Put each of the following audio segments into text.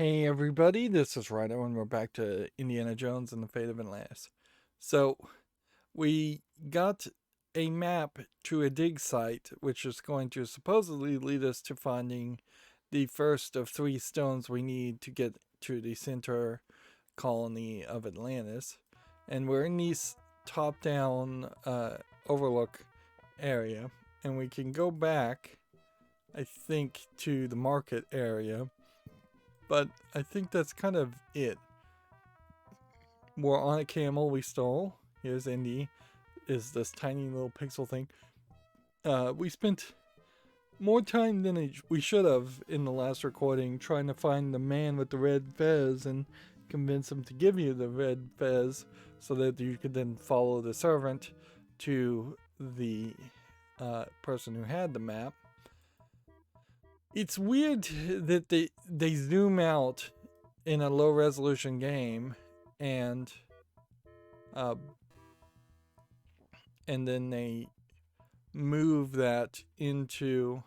Hey everybody, this is Rydo and we're back to Indiana Jones and the Fate of Atlantis. So, we got a map to a dig site which is going to supposedly lead us to finding the first of three stones we need to get to the center colony of Atlantis. And we're in this top-down overlook area, and we can go back, I think, to the market area. But I think that's kind of it. We're on a camel we stole. Here's Indy. Is this tiny little pixel thing. We spent more time than we should have in the last recording trying to find the man with the red fez and convince him to give you the red fez so that you could then follow the servant to the person who had the map. It's weird that they zoom out in a low resolution game and then they move that into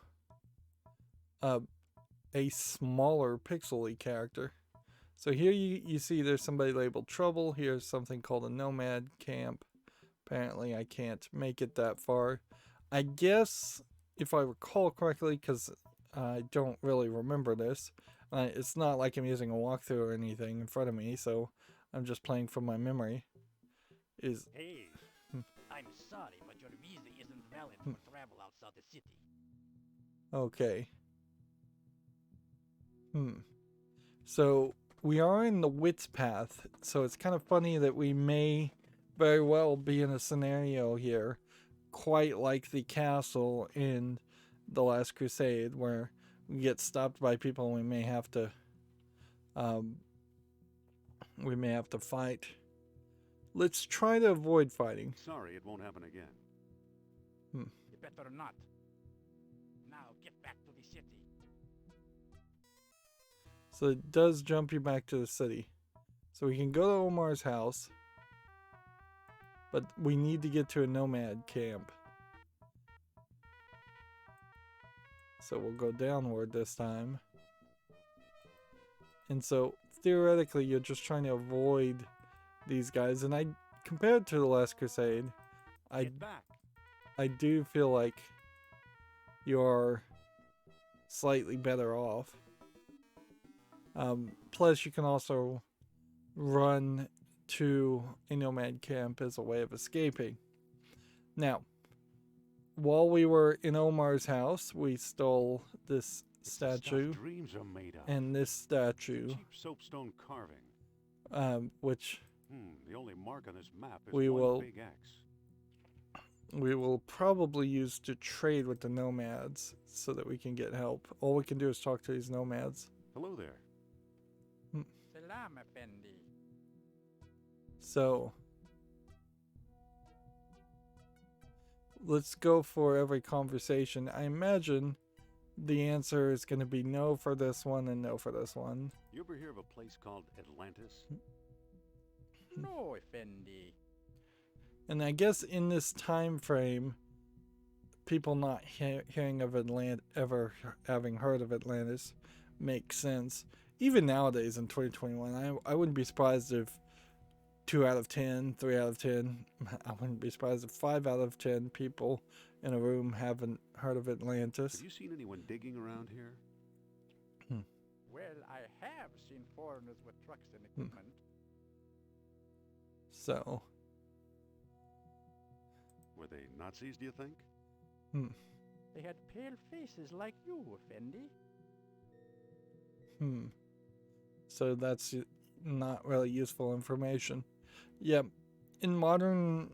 a smaller pixely character. So here you see there's somebody labeled trouble. Here's something called a nomad camp. Apparently I can't make it that far. I guess if I recall correctly, because I don't really remember this. It's not like I'm using a walkthrough or anything in front of me, so I'm just playing from my memory. Hey, I'm sorry, but your visa isn't valid for travel outside the city. Okay. So we are in the Wits path, so it's kind of funny that we may very well be in a scenario here, quite like the castle in The Last Crusade, where we get stopped by people and we may have to fight. Let's try to avoid fighting. Sorry, it won't happen again. You better not. Now get back to the city. So it does jump you back to the city. So we can go to Omar's house, but we need to get to a nomad camp. So we'll go downward this time. And so theoretically you're just trying to avoid these guys. And compared to The Last Crusade, I do feel like you're slightly better off. Plus you can also run to a nomad camp as a way of escaping. Now, while we were in Omar's house, we stole this statue Dreams are made of. and this statue, Cheap soapstone carving. which The only mark on this map is we one will big X. we will probably use to trade with the nomads so that we can get help. All we can do is talk to these nomads. Hello there. Salam, Effendi. So let's go for every conversation. I imagine the answer is going to be no for this one and no for this one. You ever hear of a place called Atlantis? No, Effendi. And I guess in this time frame, people not hearing of Atlantis, ever having heard of Atlantis, makes sense. Even nowadays in 2021, I wouldn't be surprised if 2 out of 10, 3 out of 10, I wouldn't be surprised if 5 out of 10 people in a room haven't heard of Atlantis. Have you seen anyone digging around here? Well, I have seen foreigners with trucks and equipment. So, Were they Nazis, do you think? They had pale faces like you, Effendi. So that's not really useful information. Yeah, in modern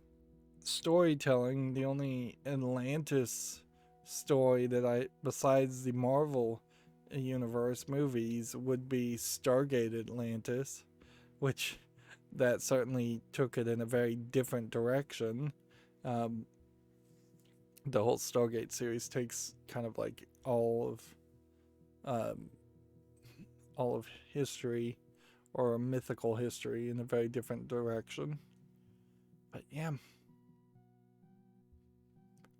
storytelling, the only Atlantis story that besides the Marvel universe movies, would be Stargate Atlantis, which that certainly took it in a very different direction. The whole Stargate series takes kind of like all of history or mythical history in a very different direction. But yeah,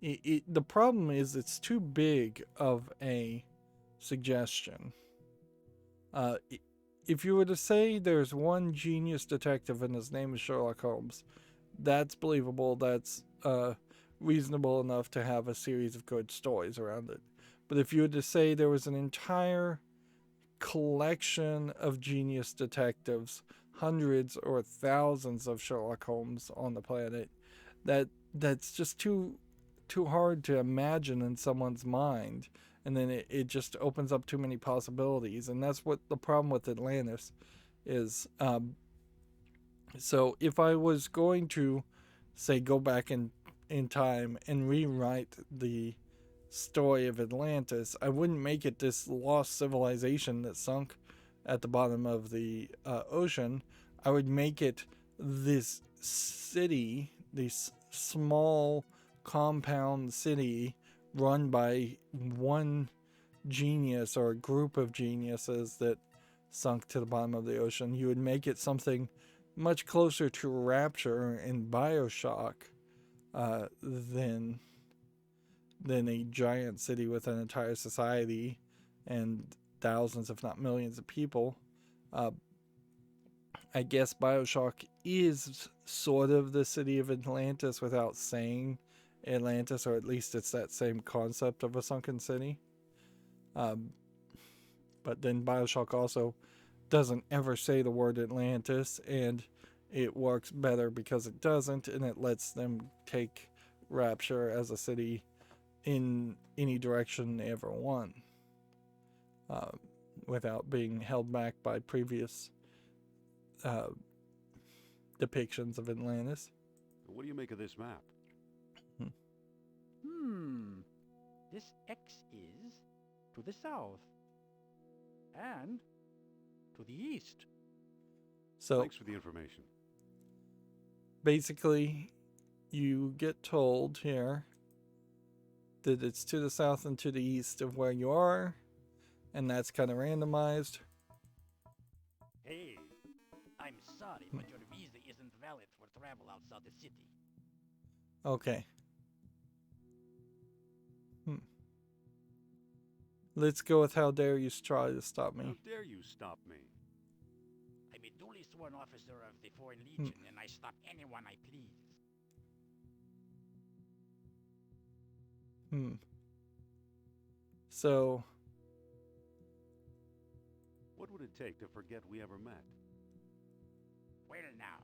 the problem is it's too big of a suggestion. if you were to say there's one genius detective and his name is Sherlock Holmes, that's believable. That's reasonable enough to have a series of good stories around it. But if you were to say there was an entire collection of genius detectives, hundreds or thousands of Sherlock Holmes on the planet, that's just too hard to imagine in someone's mind, and then it just opens up too many possibilities. And that's what the problem with Atlantis is. So if I was going to say go back in time and rewrite the story of Atlantis, I wouldn't make it this lost civilization that sunk at the bottom of the ocean. I would make it this city, this small compound city run by one genius or a group of geniuses that sunk to the bottom of the ocean. You would make it something much closer to Rapture and Bioshock than a giant city with an entire society and thousands, if not millions, of people. I guess Bioshock is sort of the city of Atlantis without saying Atlantis, or at least it's that same concept of a sunken city. But then Bioshock also doesn't ever say the word Atlantis, and it works better because it doesn't, and it lets them take Rapture as a city in any direction they ever want, without being held back by previous depictions of Atlantis. What do you make of this map? This X is to the south and to the east. So Thanks for the information. basically, you get told here that it's to the south and to the east of where you are, and that's kind of randomized. Hey, I'm sorry, but your visa isn't valid for travel outside the city. Okay. Let's go with how dare you try to stop How me. dare you stop me? I'm a duly sworn officer of the Foreign Legion, and I stop anyone I please. So, What would it take to forget we ever met? Well now,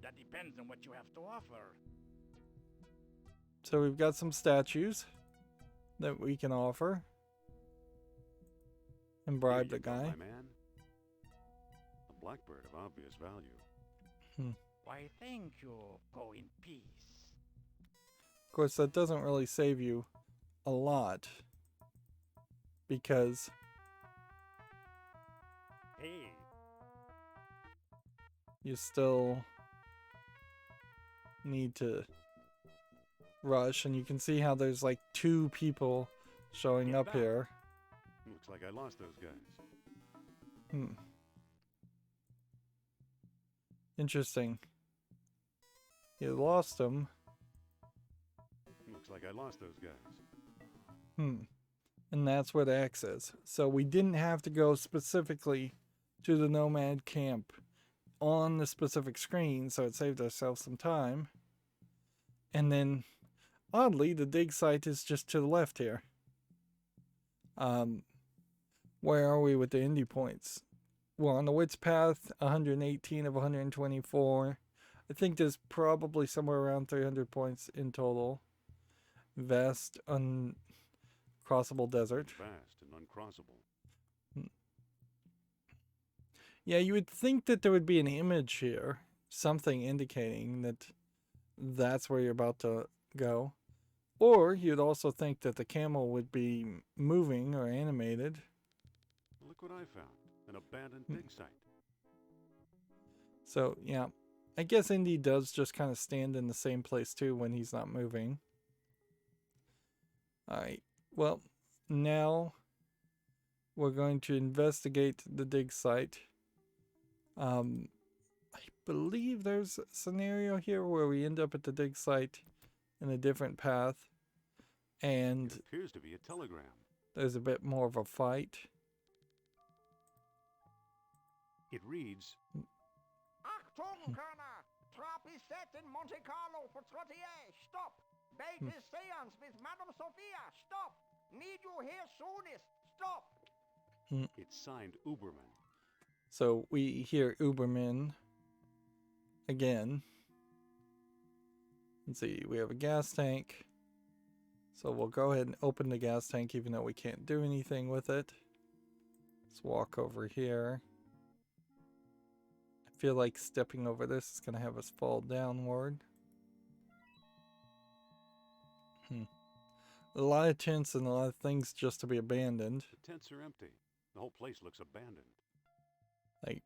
that depends on what you have to offer. we've got some statues that we can offer and bribe Here the you go, guy. my man. A blackbird of obvious value. Why, thank you. Go in peace. Of course, that doesn't really save you a lot, because Hey, you still need to rush, and you can see how there's like 2 people showing Get up back. here. Looks like I lost those guys. Interesting. You lost them. Looks like I lost those guys. And that's where the X is. So we didn't have to go specifically to the Nomad camp on the specific screen, so it saved ourselves some time. And then, oddly, the dig site is just to the left here. Where are we with the Indy points? We're on the Wits path, 118 of 124. I think there's probably somewhere around 300 points in total. Vast, uncrossable desert. Vast and uncrossable. Yeah, you would think that there would be an image here, something indicating that that's where you're about to go. Or you'd also think that the camel would be moving or animated. Look what I found. An abandoned dig site. So, yeah, I guess Indy does just kind of stand in the same place too when he's not moving. Alright, well, now we're going to investigate the dig site. I believe there's a scenario here where we end up at the dig site in a different path, and It appears to be a telegram. there's a bit more of a fight. It reads, Achtung, Körner! Trap is set in Monte Carlo for 38. Stop! Bait is seance with Madame Sophia. Stop! Need you here soonest. Stop! it's signed Uberman. So we hear Uberman again. Let's see, we have a gas tank. So we'll go ahead and open the gas tank even though we can't do anything with it. Let's walk over here. I feel like stepping over this is going to have us fall downward. A lot of tents and a lot of things just to be abandoned. The tents are empty. The whole place looks abandoned. Like,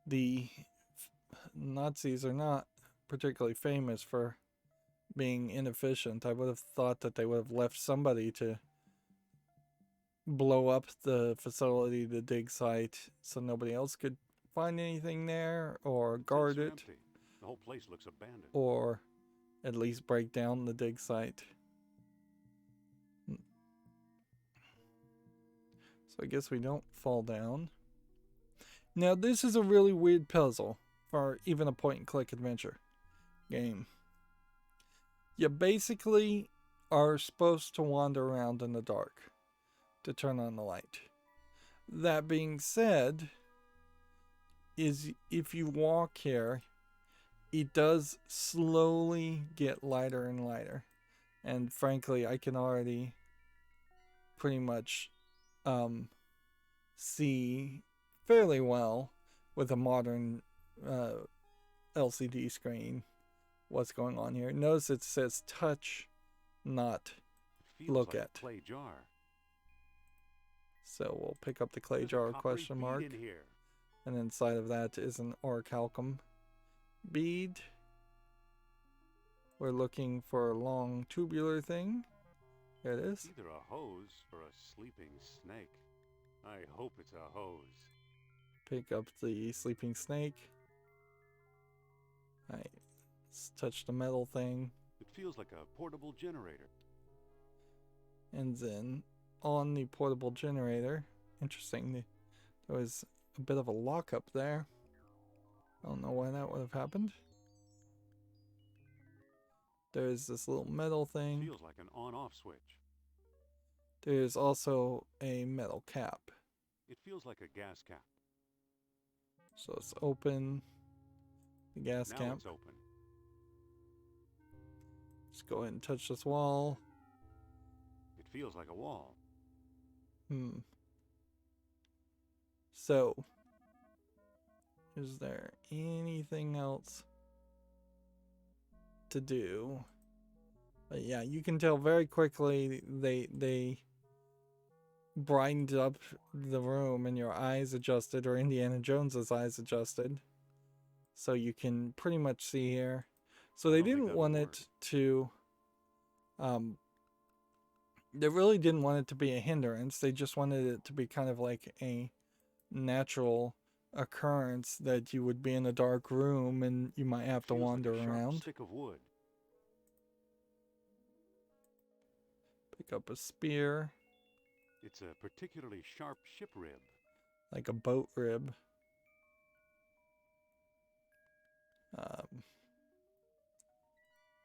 the Nazis are not particularly famous for being inefficient. I would have thought that they would have left somebody to blow up the facility, the dig site, so nobody else could find anything there or guard Tents are it, empty. The whole place looks abandoned. or at least break down the dig site. So I guess we don't fall down. Now this is a really weird puzzle for even a point and click adventure game. You basically are supposed to wander around in the dark to turn on the light. That being said, is if you walk here, it does slowly get lighter and lighter. And frankly, I can already pretty much see fairly well with a modern LCD screen what's going on here. Notice it says touch, not It feels look like at. a clay jar. So we'll pick up the clay There's a jar coppery question bead mark. in here. And inside of that is an orichalcum bead. We're looking for a long tubular thing. There it is. Either a hose or a sleeping snake. I hope it's a hose. Pick up the sleeping snake. Alright, let's touch the metal thing. It feels like a portable generator. And then on the portable generator, interesting, there was a bit of a lockup there. I don't know why that would have happened. There's this little metal thing. Feels like an on-off switch. There's also a metal cap. It feels like a gas cap. So let's open the gas Now cap. it's open. Let's go ahead and touch this wall. It feels like a wall. So, is there anything else to do? But yeah, you can tell very quickly they brightened up the room and your eyes adjusted, or Indiana Jones's eyes adjusted. So you can pretty much see here. So they I don't think didn't that want would it to they really didn't want it to be a hindrance. They just wanted it to be kind of like a natural occurrence that you would be in a dark room and you might have to Feels wander like a sharp around. stick of wood. Pick up a spear, It's a particularly sharp ship rib. like a boat rib.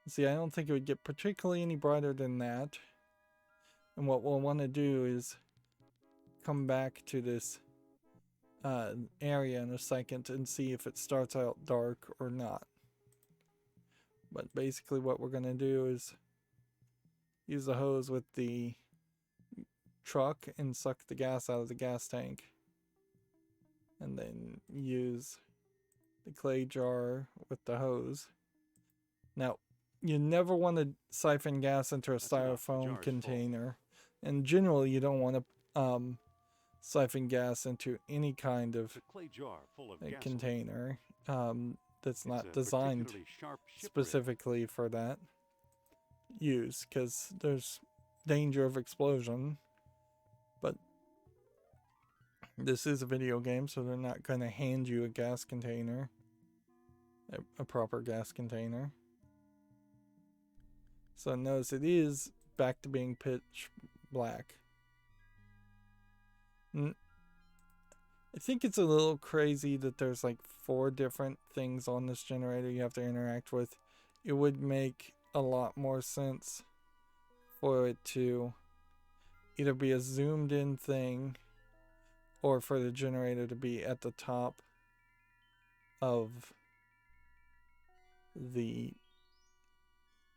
See, I don't think it would get particularly any brighter than that. And what we'll want to do is come back to this area in a second and see if it starts out dark or not. But basically what we're going to do is use the hose with the truck and suck the gas out of the gas tank. And then use the clay jar with the hose. Now, you never want to siphon gas into a That's enough. The jar styrofoam is full. container. And generally you don't want to siphon gas into any kind of It's a clay jar full of a gasoline. container that's It's not a designed particularly sharp ship rib. specifically for that use, because there's danger of explosion. But this is a video game, so they're not going to hand you a gas container, a proper gas container. So notice it is back to being pitch black. I think it's a little crazy that there's like 4 different things on this generator you have to interact with. It would make a lot more sense for it to either be a zoomed in thing or for the generator to be at the top of the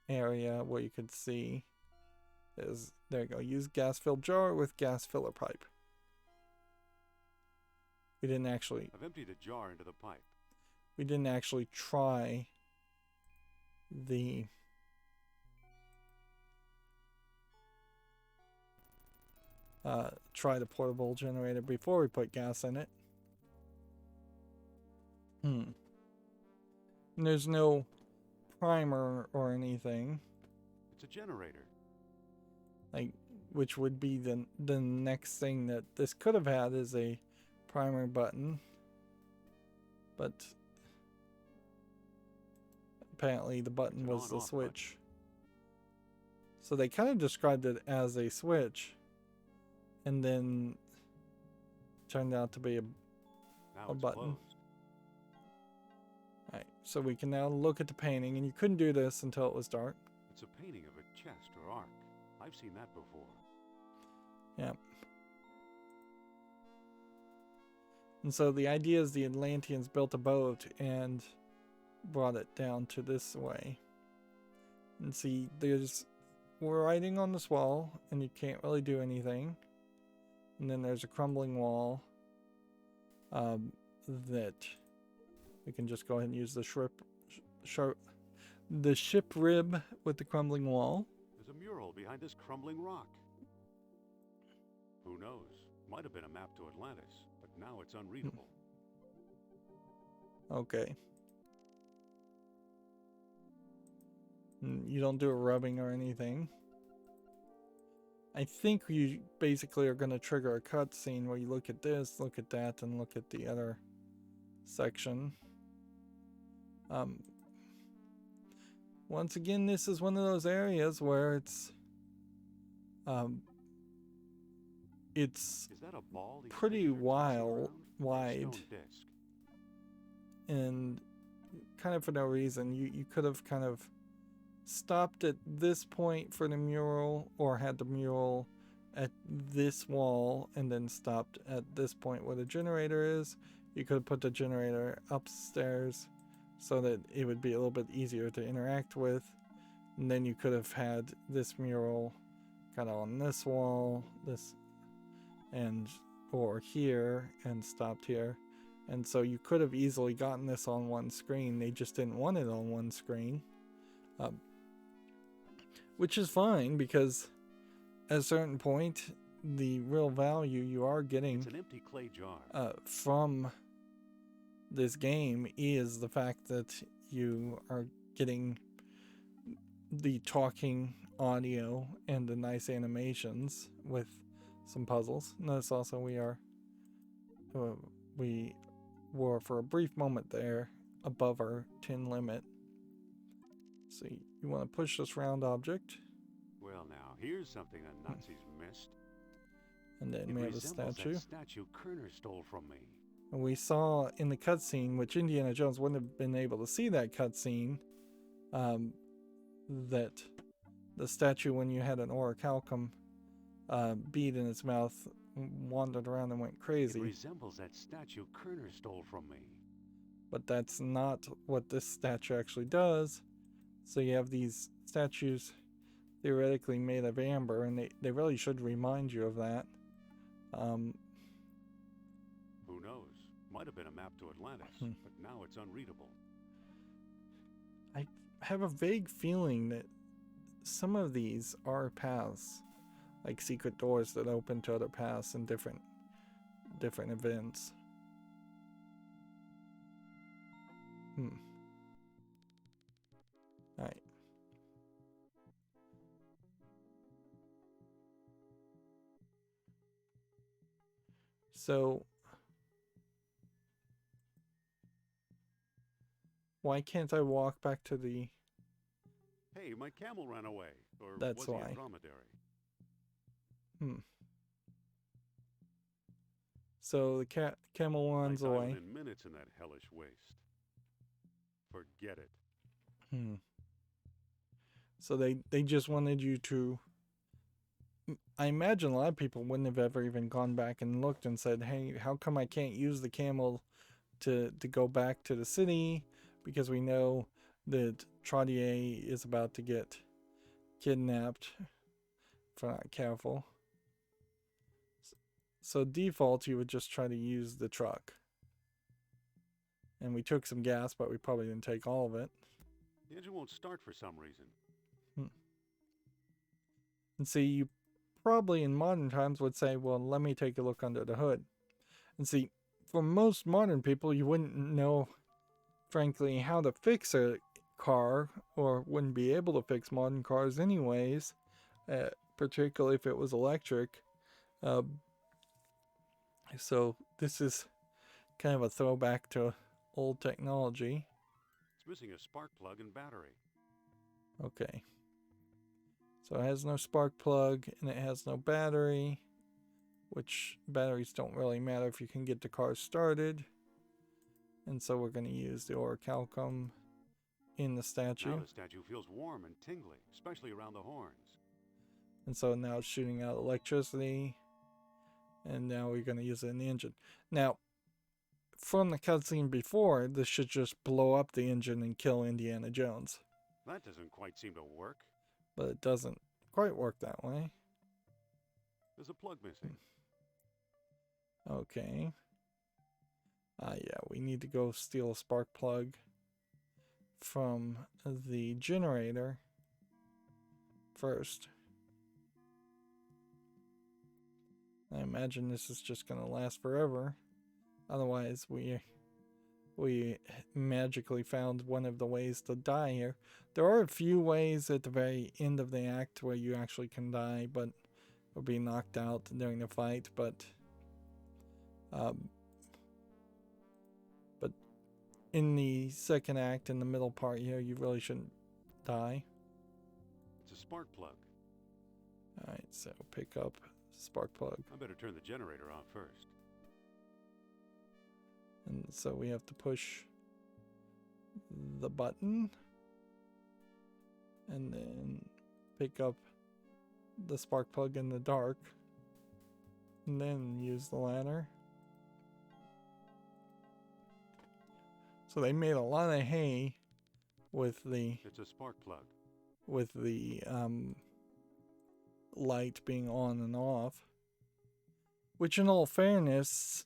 area where you could see. There you go. Use gas filled jar with gas filler pipe. We didn't actually. I've emptied a jar into the pipe. We didn't actually try the portable generator before we put gas in it. And there's no primer or anything. It's a generator. Like, which would be the next thing that this could have had is a primer button. But apparently the button was the switch. So they kind of described it as a switch, and then turned out to be a button. Closed. Alright, so we can now look at the painting, and you couldn't do this until it was dark. It's a painting of a chest or ark. I've seen that before. Yeah. And so the idea is the Atlanteans built a boat and brought it down to this way. And see, there's writing on this wall, and you can't really do anything. And then there's a crumbling wall that we can just go ahead and use the ship rib with the crumbling wall. There's a mural behind this crumbling rock. Who knows? Might have been a map to Atlantis, but now it's unreadable. Okay. You don't do a rubbing or anything. I think you basically are going to trigger a cutscene where you look at this, look at that, and look at the other section. Once again, this is one of those areas where it's Is that a ball pretty wide Stone disc. and kind of for no reason. You could have kind of stopped at this point for the mural, or had the mural at this wall and then stopped at this point where the generator is. You could have put the generator upstairs so that it would be a little bit easier to interact with, and then you could have had this mural kind of on this wall, or here, and stopped here. And so you could have easily gotten this on one screen. They just didn't want it on one screen. Which is fine, because at a certain point, the real value you are getting It's an empty clay jar. from this game is the fact that you are getting the talking audio and the nice animations with some puzzles. Notice also we were for a brief moment there above our tin limit. So you want to push this round object, Well, now here's something the Nazis missed. and then It we have a resembles statue. that statue Kerner stole from me. And we saw in the cutscene, which Indiana Jones wouldn't have been able to see that cutscene, that the statue, when you had an orichalcum bead in its mouth, wandered around and went It crazy. resembles that statue Kerner stole from me. But that's not what this statue actually does. So you have these statues theoretically made of amber, and they really should remind you of that. Who knows? Might have been a map to Atlantis, but now it's unreadable. I have a vague feeling that some of these are paths, like secret doors that open to other paths and different events. Alright. So why can't I walk back to the... Hey, my camel ran away. Or That's was he why. a dromedary? So the camel I runs die away. within minutes in that hellish waste. Forget it. Hmm. So they just wanted you to. I imagine a lot of people wouldn't have ever even gone back and looked and said, "Hey, how come I can't use the camel to go back to the city?" Because we know that Trottier is about to get kidnapped if we're not careful. So default, you would just try to use the truck. And we took some gas, but we probably didn't take all of it. The engine won't start for some reason. And see, you probably in modern times would say, well, let me take a look under the hood. And see, for most modern people, you wouldn't know, frankly, how to fix a car, or wouldn't be able to fix modern cars anyways, particularly if it was electric. So this is kind of a throwback to old technology. It's missing a spark plug and battery. Okay. So it has no spark plug and it has no battery, which batteries don't really matter if you can get the car started. And so we're going to use the orichalcum in the statue. Now the statue feels warm and tingly, especially around the horns. And so now it's shooting out electricity. And now we're going to use it in the engine. Now, from the cutscene before, this should just blow up the engine and kill Indiana Jones. That doesn't quite seem to work. But it doesn't quite work that way. There's a plug missing. Okay. Yeah, we need to go steal a spark plug from the generator first. I imagine this is just going to last forever. Otherwise, we magically found one of the ways to die here. There are a few ways at the very end of the act where you actually can die, but or be knocked out during the fight. But in the second act, in the middle part here, you really shouldn't die. It's a spark plug. Alright, so pick up spark plug. I better turn the generator off first. And so we have to push the button and then pick up the spark plug in the dark and then use the ladder. So they made a lot of hay with the It's a spark plug. Light being on and off, which in all fairness,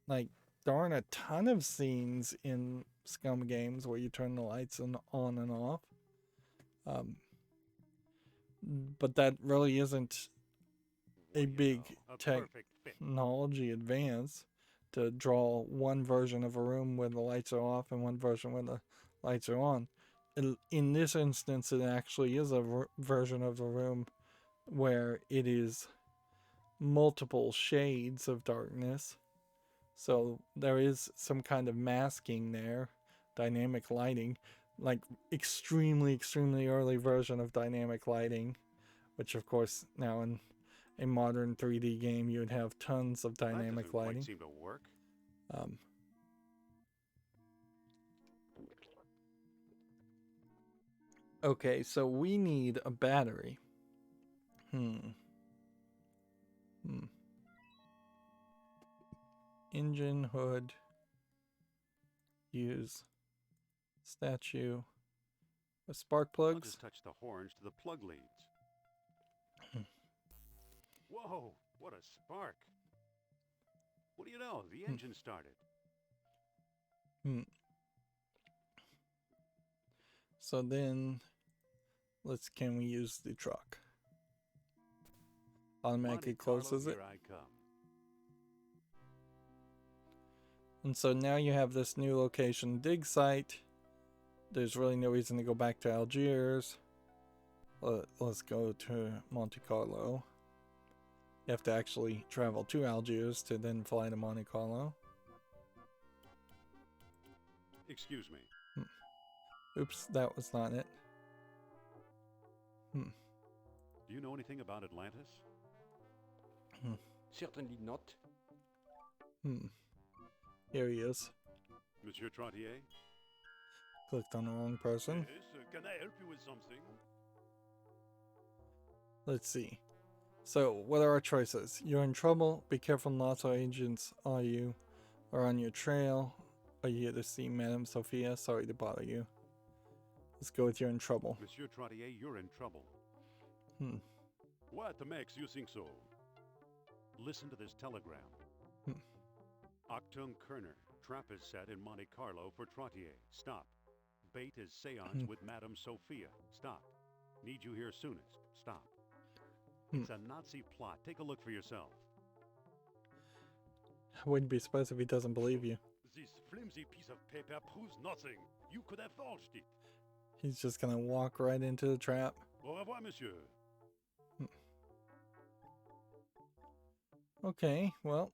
like, there aren't a ton of scenes in Scum games where you turn the lights on and off. But that really isn't a big technology advance to draw one version of a room where the lights are off and one version where the lights are on. In this instance, it actually is a version of the room where it is multiple shades of darkness. So there is some kind of masking there, dynamic lighting, like extremely, extremely early version of dynamic lighting, which of course now in a modern 3D game you would have tons of dynamic that doesn't lighting. Quite seem to work. Okay, so we need a battery. Engine, hood, use statue with spark I'll plugs. just touch the horns to the plug leads. Whoa, what a spark. What do you know? The engine started. So then, can we use the truck? Automatically closes it. Here I come. And so now you have this new location dig site. There's really no reason to go back to Algiers. Let's go to Monte Carlo. You have to actually travel to Algiers to then fly to Monte Carlo. Excuse me. Oops, that was not it. Do you know anything about Atlantis? Certainly not. Here he is. Monsieur Trottier? Clicked on the wrong person. Yes, can I help you with something? Let's see. So, what are our choices? You're in trouble. Be careful, lots of agents are you. Or on your trail. Are you here to see Madame Sophia? Sorry to bother you. Let's go with you're in trouble. Monsieur Trottier, you're in trouble. What makes you think so? Listen to this telegram. Octung Kerner. Trap is set in Monte Carlo for Trottier. Stop. Bait is seance with Madame Sophia. Stop. Need you here soonest. Stop. It's a Nazi plot. Take a look for yourself. I wouldn't be surprised if he doesn't believe you. This flimsy piece of paper proves nothing. You could have forged it. He's just gonna walk right into the trap. Au revoir, monsieur. Okay, well.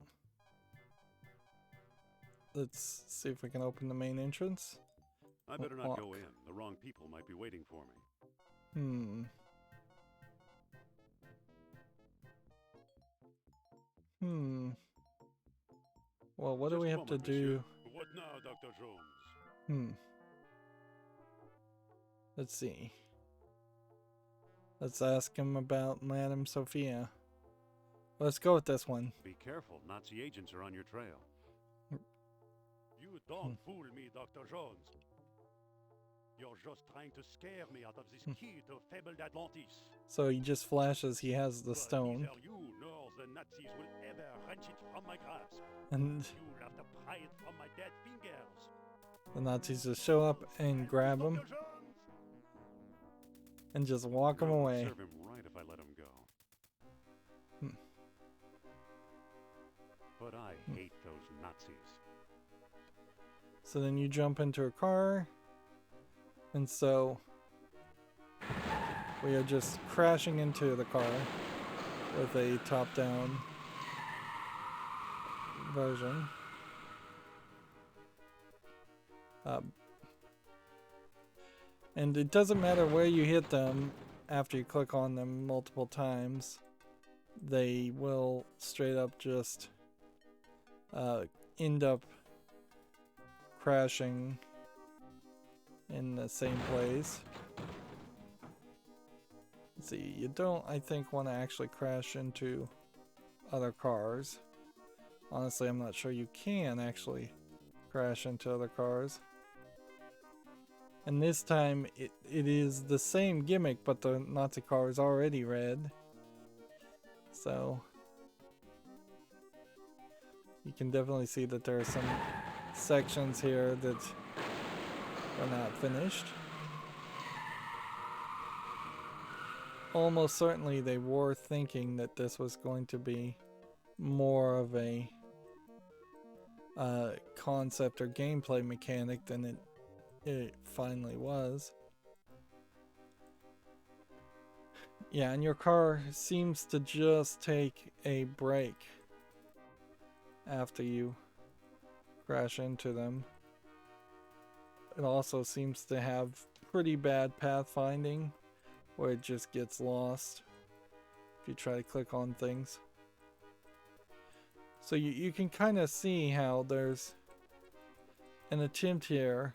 Let's see if we can open the main entrance. I better not go in. The wrong people might be waiting for me. Well, what do we have to do? What now, Dr. Jones? Let's see. Let's ask him about Madame Sophia. Let's go with this one. Be careful. Nazi agents are on your trail. You don't fool me, Dr. Jones. You're just trying to scare me out of this key to fabled Atlantis. So he just flashes he has the stone. Neither you nor the Nazis will ever wrench it from my grasp. And You'll have to pry it from my dead fingers. the Nazis just show up and grab him Dr. Jones! and just walk him away. Serve him right if I let him go. But I hate those Nazis. So then you jump into a car. And so we are just crashing into the car with a top-down version. And it doesn't matter where you hit them after you click on them multiple times. They will straight up just end up crashing in the same place. Let's see, you don't, I think, want to actually crash into other cars. Honestly, I'm not sure you can actually crash into other cars. And this time, it is the same gimmick, but the Nazi car is already red. So you can definitely see that there are some sections here that are not finished. Almost certainly they were thinking that this was going to be more of a concept or gameplay mechanic than it finally was. Yeah, and your car seems to just take a break after you crash into them. It also seems to have pretty bad pathfinding, where it just gets lost if you try to click on things. So you can kind of see how there's an attempt here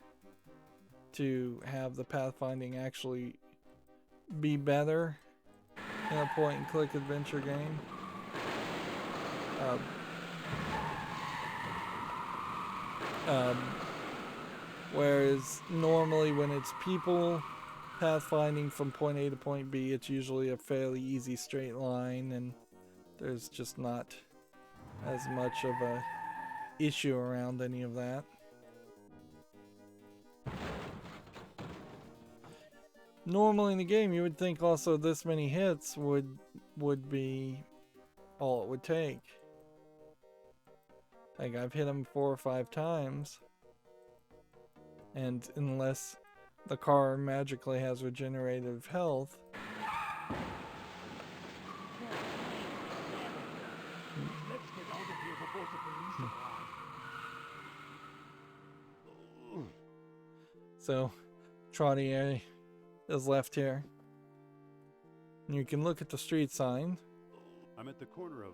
to have the pathfinding actually be better in a point-and-click adventure game. Whereas normally when it's people pathfinding from point A to point B, it's usually a fairly easy straight line, and there's just not as much of a issue around any of that. Normally in the game, you would think also this many hits would be all it would take. Like, I've hit him 4 or 5 times, and unless the car magically has regenerative health, Let's get out of here before the police arrive. so Trottier is left here. And you can look at the street sign. I'm at the corner of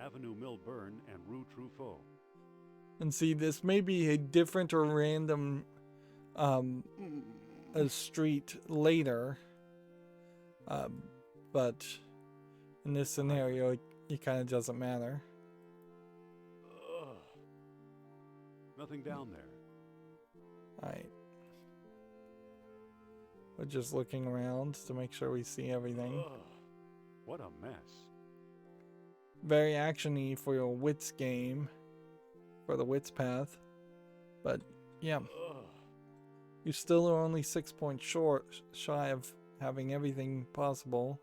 Avenue Milburn and Rue Truffaut. And see, this may be a different or random a street later, but in this scenario, it kind of doesn't matter. Ugh. Nothing down there. Alright. We're just looking around to make sure we see everything. Ugh. What a mess. Very actiony for your wits game, for the wits path, but yeah, Ugh. you still are only 6 points shy of having everything possible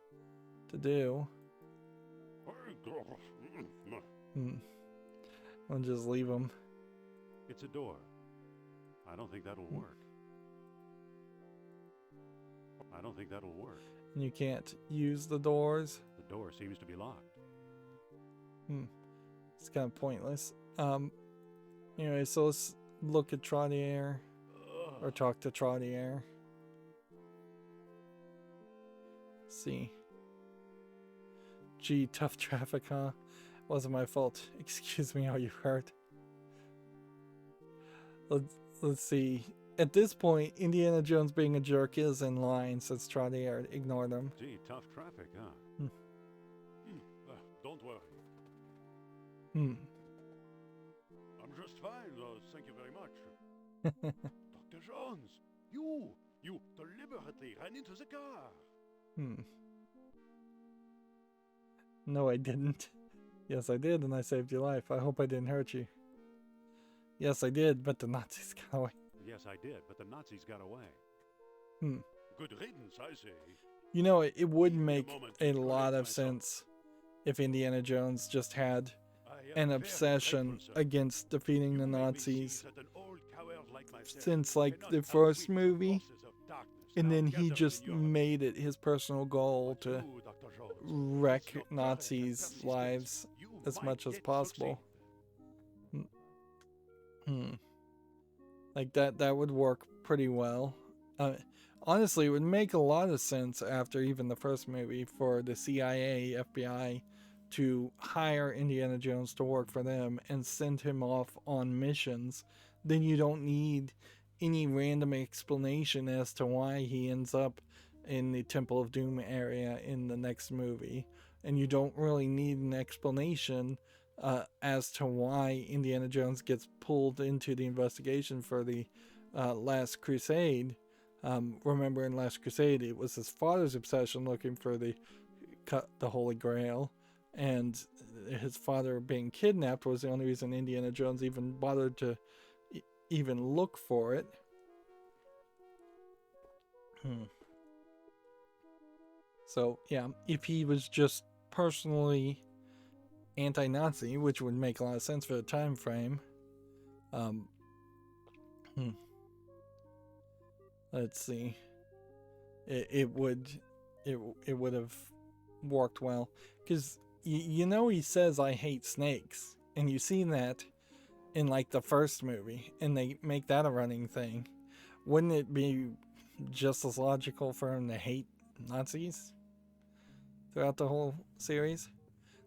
to do. I'll just leave them. It's a door. I don't think that'll work. I don't think that'll work. And you can't use the doors. The door seems to be locked. It's kind of pointless. Anyway, so let's look at Trottier, or talk to Trottier. See. Gee, tough traffic, huh? Wasn't my fault. Excuse me, are you hurt? Let's see. At this point, Indiana Jones being a jerk is in line, since Trottier ignored him. Gee, tough traffic, huh? Don't worry. I'm just fine, thank you very much. Dr. Jones, you deliberately ran into the car. No, I didn't. Yes, I did, and I saved your life. I hope I didn't hurt you. Yes, I did, but the Nazis got away. Yes, I did, but the Nazis got away. Good riddance, I say. You know, it would make a lot of sense if Indiana Jones just had an obsession against defeating the Nazis since, like, the first movie, and then he just made it his personal goal to wreck Nazis' lives as much as possible. Like, that would work pretty well. Honestly, it would make a lot of sense after even the first movie for the CIA, FBI to hire Indiana Jones to work for them and send him off on missions. Then you don't need any random explanation as to why he ends up in the Temple of Doom area in the next movie. And you don't really need an explanation as to why Indiana Jones gets pulled into the investigation for the Last Crusade. Remember, in Last Crusade, it was his father's obsession looking for the Holy Grail, and his father being kidnapped was the only reason Indiana Jones even bothered to even look for it. So yeah, if he was just personally anti-Nazi, which would make a lot of sense for the time frame, let's see, it would have worked well, because you know he says I hate snakes, and you see that in like the first movie, and they make that a running thing. Wouldn't it be just as logical for him to hate Nazis throughout the whole series?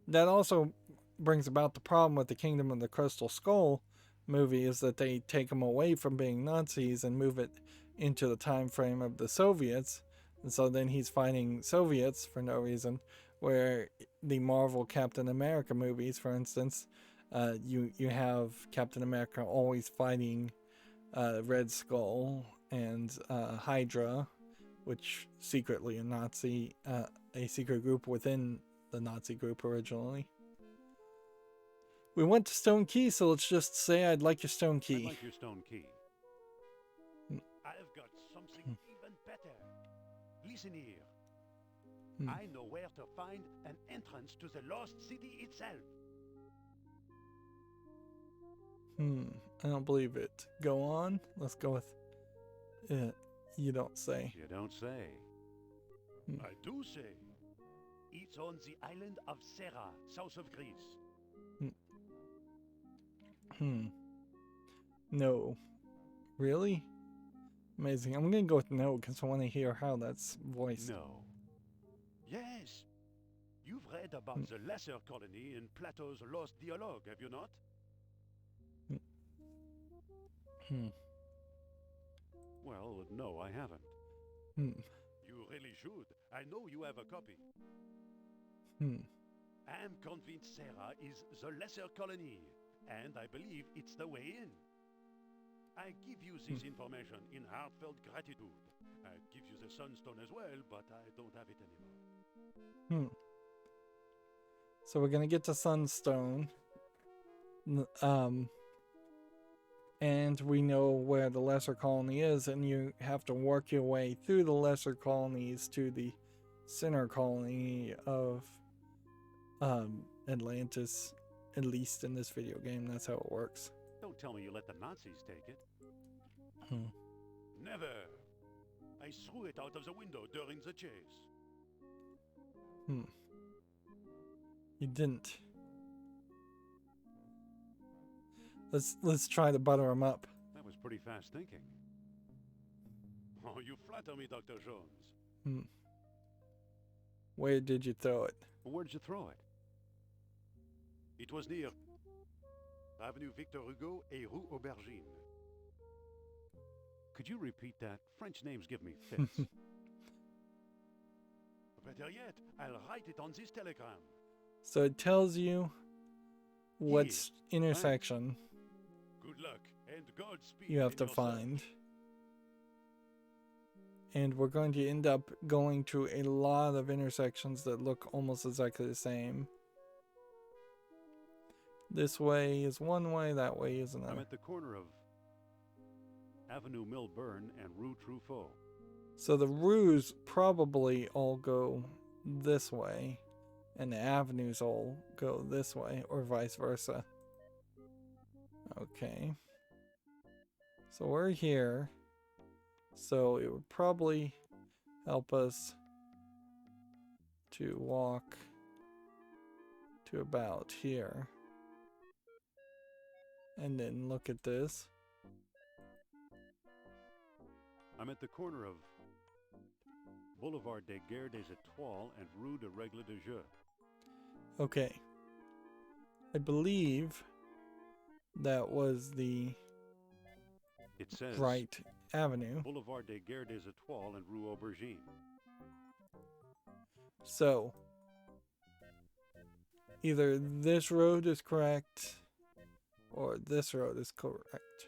That also brings about the problem with the Kingdom of the Crystal Skull movie, is that they take him away from being Nazis and move it into the time frame of the Soviets, and so then he's fighting Soviets for no reason, where the Marvel Captain America movies, for instance, you have Captain America always fighting Red Skull and Hydra, which secretly a Nazi, a secret group within the Nazi group originally. We went to Stone Key, so let's just say I'd like your Stone Key. I'd like your stone key. I've got something even better. Listen here. I know where to find an entrance to the lost city itself. I don't believe it. Go on. Let's go with it. You don't say. You don't say. I do say. It's on the island of Serra, south of Greece. No. Really? Amazing. I'm gonna go with no, because I want to hear how that's voiced. No. Yes. You've read read about the lesser colony in Plato's Lost Dialogue, have you not? Well, no, I haven't. You really should. I know you have a copy. I am convinced Sarah is the lesser colony, and I believe it's the way in. I give you this information in heartfelt gratitude. I give you the sunstone as well, but I don't have it anymore. So we're gonna get to Sunstone. And we know where the lesser colony is, and you have to work your way through the lesser colonies to the center colony of Atlantis, at least in this video game. That's how it works. Don't tell me you let the Nazis take it. Never. I threw it out of the window during the chase. You didn't. Let's try to butter him up. That was pretty fast thinking. Oh, you flatter me, Dr. Jones. Where did you throw it? Well, where did you throw it? It was near Avenue Victor Hugo et Rue Aubergine. Could you repeat that? French names give me fits. Better yet, I'll write it on this telegram. So it tells you what's intersection Good luck and Godspeed. you have to find. And we're going to end up going to a lot of intersections that look almost exactly the same. This way is one way, that way is another. I'm at the corner of Avenue Milburn and Rue Truffaut. So the rues probably all go this way, and the avenues all go this way, or vice versa. Okay. So we're here. So it would probably help us to walk to about here. And then look at this. I'm at the corner of Boulevard des Guerres des Étoiles and Rue de Règle de Jeu. Okay. I believe that was the It says right avenue. Boulevard des Guerres des Étoiles and Rue Aubergine. So either this road is correct or this road is correct.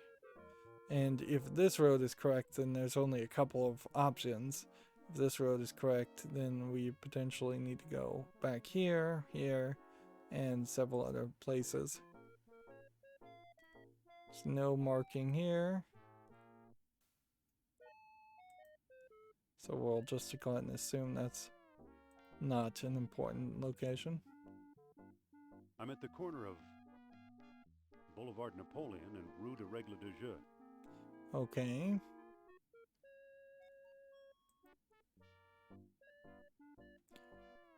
And if this road is correct, then there's only a couple of options. If this road is correct, then we potentially need to go back here, here, and several other places. There's no marking here. So we'll just go ahead and assume that's not an important location. I'm at the corner of Boulevard Napoleon and Rue de Règle de Jeu. Okay.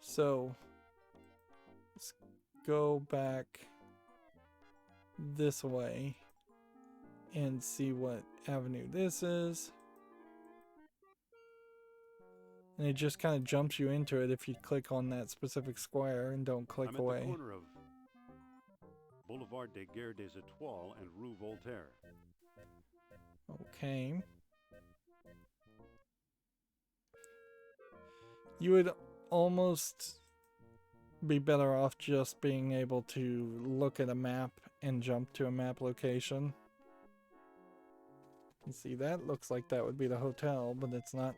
So let's go back this way and see what avenue this is. And it just kind of jumps you into it if you click on that specific square and don't click I'm away. at the corner of Boulevard des Guerres des Étoiles and Rue Voltaire. Okay. You would almost be better off just being able to look at a map and jump to a map location. You see, that looks like that would be the hotel, but it's not.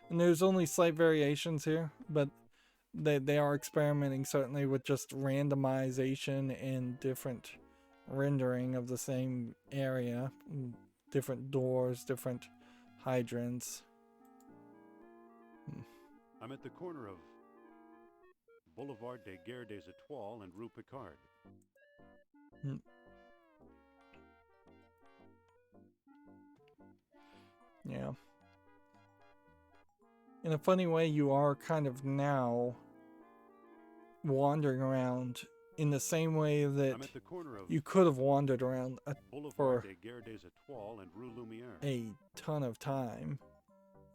And there's only slight variations here, but they are experimenting certainly with just randomization and different rendering of the same area. Different doors, different hydrants. I'm at the corner of Boulevard des Guerres des Étoiles and Rue Picard. Yeah. In a funny way, you are kind of now wandering around in the same way that I'm at the corner of you could have wandered around for Boulevard des Guerres des Étoiles and Rue Lumière. a ton of time.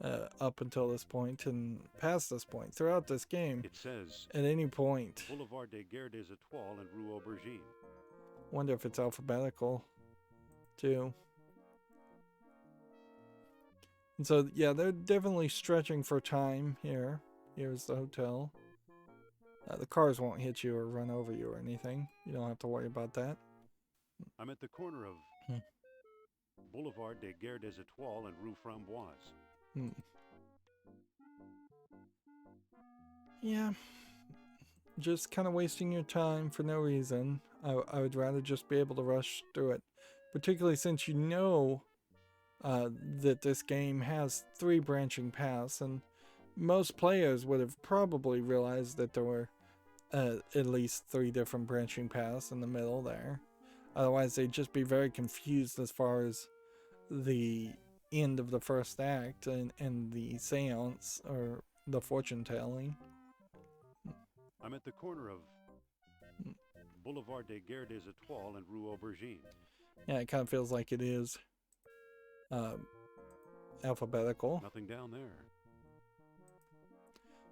up until this point and past this point, throughout this game, It says at any point. Boulevard des Gardes des Étoiles and Rue Aubergine. Wonder if it's alphabetical, too. And so, yeah, they're definitely stretching for time here. Here's the hotel. The cars won't hit you or run over you or anything. You don't have to worry about that. I'm at the corner of Hmm. Boulevard des Gardes des Étoiles and Rue Framboise. Yeah. Just kind of wasting your time for no reason. I would rather just be able to rush through it. Particularly since you know that this game has 3 branching paths, and most players would have probably realized that there were at least 3 different branching paths in the middle there. Otherwise, they'd just be very confused as far as the end of the first act and the seance or the fortune telling. I'm at the corner of Boulevard des Gardes des Étoiles and Rue Aubergine. Yeah, it kind of feels like it is alphabetical. Nothing down there.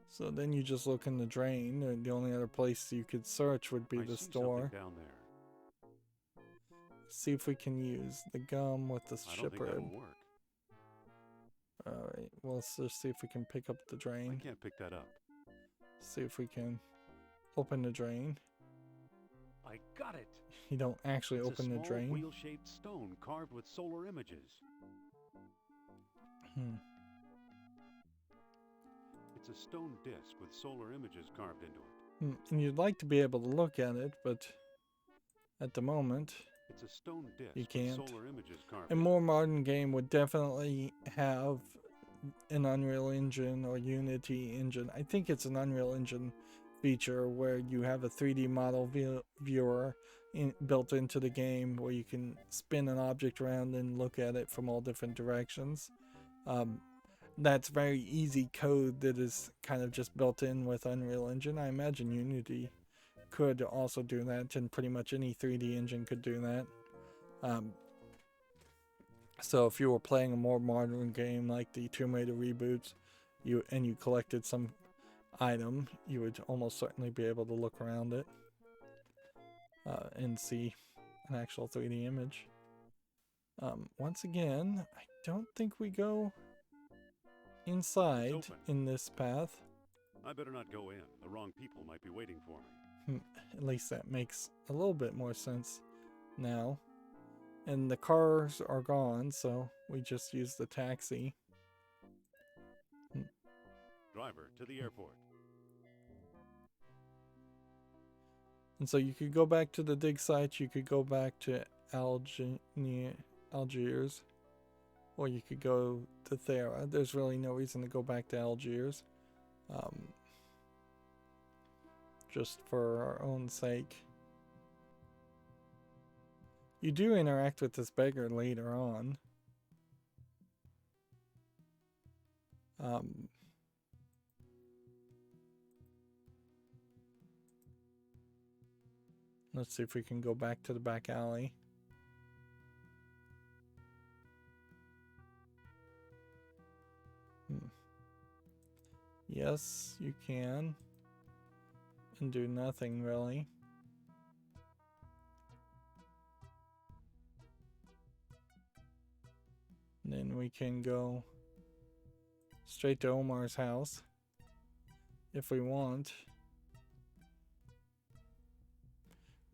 So then you just look in the drain, and the only other place you could search would be I the see store. something down there. See if we can use the gum with the I don't ship think rib. that'll work. Alright, well, let's just see if we can pick up the I drain. can't pick that up. See if we can open the drain. I got it. You don't actually It's open a the small drain. wheel-shaped stone carved with solar images. It's a stone disc with solar images carved into it. And you'd like to be able to look at it, but at the moment, It's a stone disc you with can't. solar images carved A into more modern game would definitely have an Unreal Engine or Unity engine. I think it's an Unreal Engine feature where you have a 3D model viewer built into the game where you can spin an object around and look at it from all different directions. That's very easy code that is kind of just built in with Unreal Engine. I imagine Unity could also do that, and pretty much any 3D engine could do that. So if you were playing a more modern game like the Tomb Raider reboots, you collected some item, you would almost certainly be able to look around it and see an actual 3D image. Once again, I don't think we go inside It's open. in this path. I better not go in. The wrong people might be waiting for me. At least that makes a little bit more sense now. And the cars are gone, so we just use the taxi. Driver, to the airport. And so you could go back to the dig site, you could go back to Algiers, or you could go to Thera. There's really no reason to go back to Algiers. Just for our own sake. You do interact with this beggar later on. Let's see if we can go back to the back alley. Yes, you can. And do nothing really. And then we can go straight to Omar's house if we want.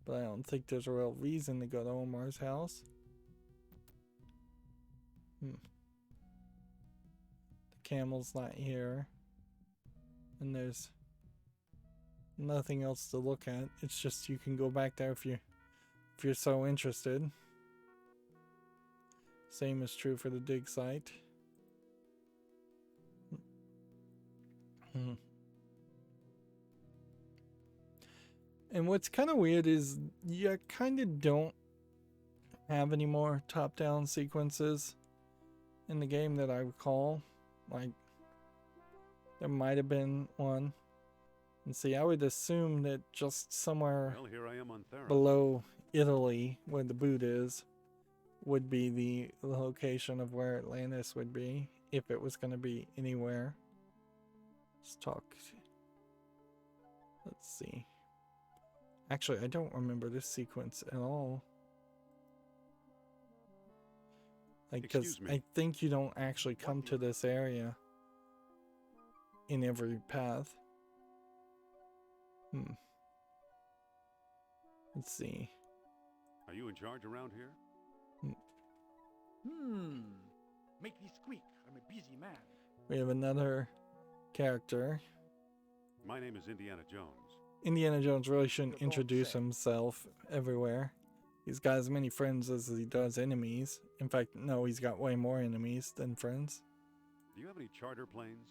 But I don't think there's a real reason to go to Omar's house. The camel's not here. And there's nothing else to look at. It's just you can go back there if you're so interested. Same is true for the dig site. And what's kind of weird is you kind of don't have any more top-down sequences in the game that I recall. Like, there might have been one. And see, I would assume that just somewhere Well, here I am on Thera. below Italy, where the boot is, would be the location of where Atlantis would be. if it was going to be anywhere. Let's talk. Let's see. Actually, I don't remember this sequence at all. Like, because I think you don't actually come to this area in every path. Let's see. Are you in charge around here? Make me squeak. I'm a busy man. We have another character. My name is Indiana Jones. Indiana Jones really shouldn't introduce himself everywhere. He's got as many friends as he does enemies. In fact, no, he's got way more enemies than friends. Do you have any charter planes?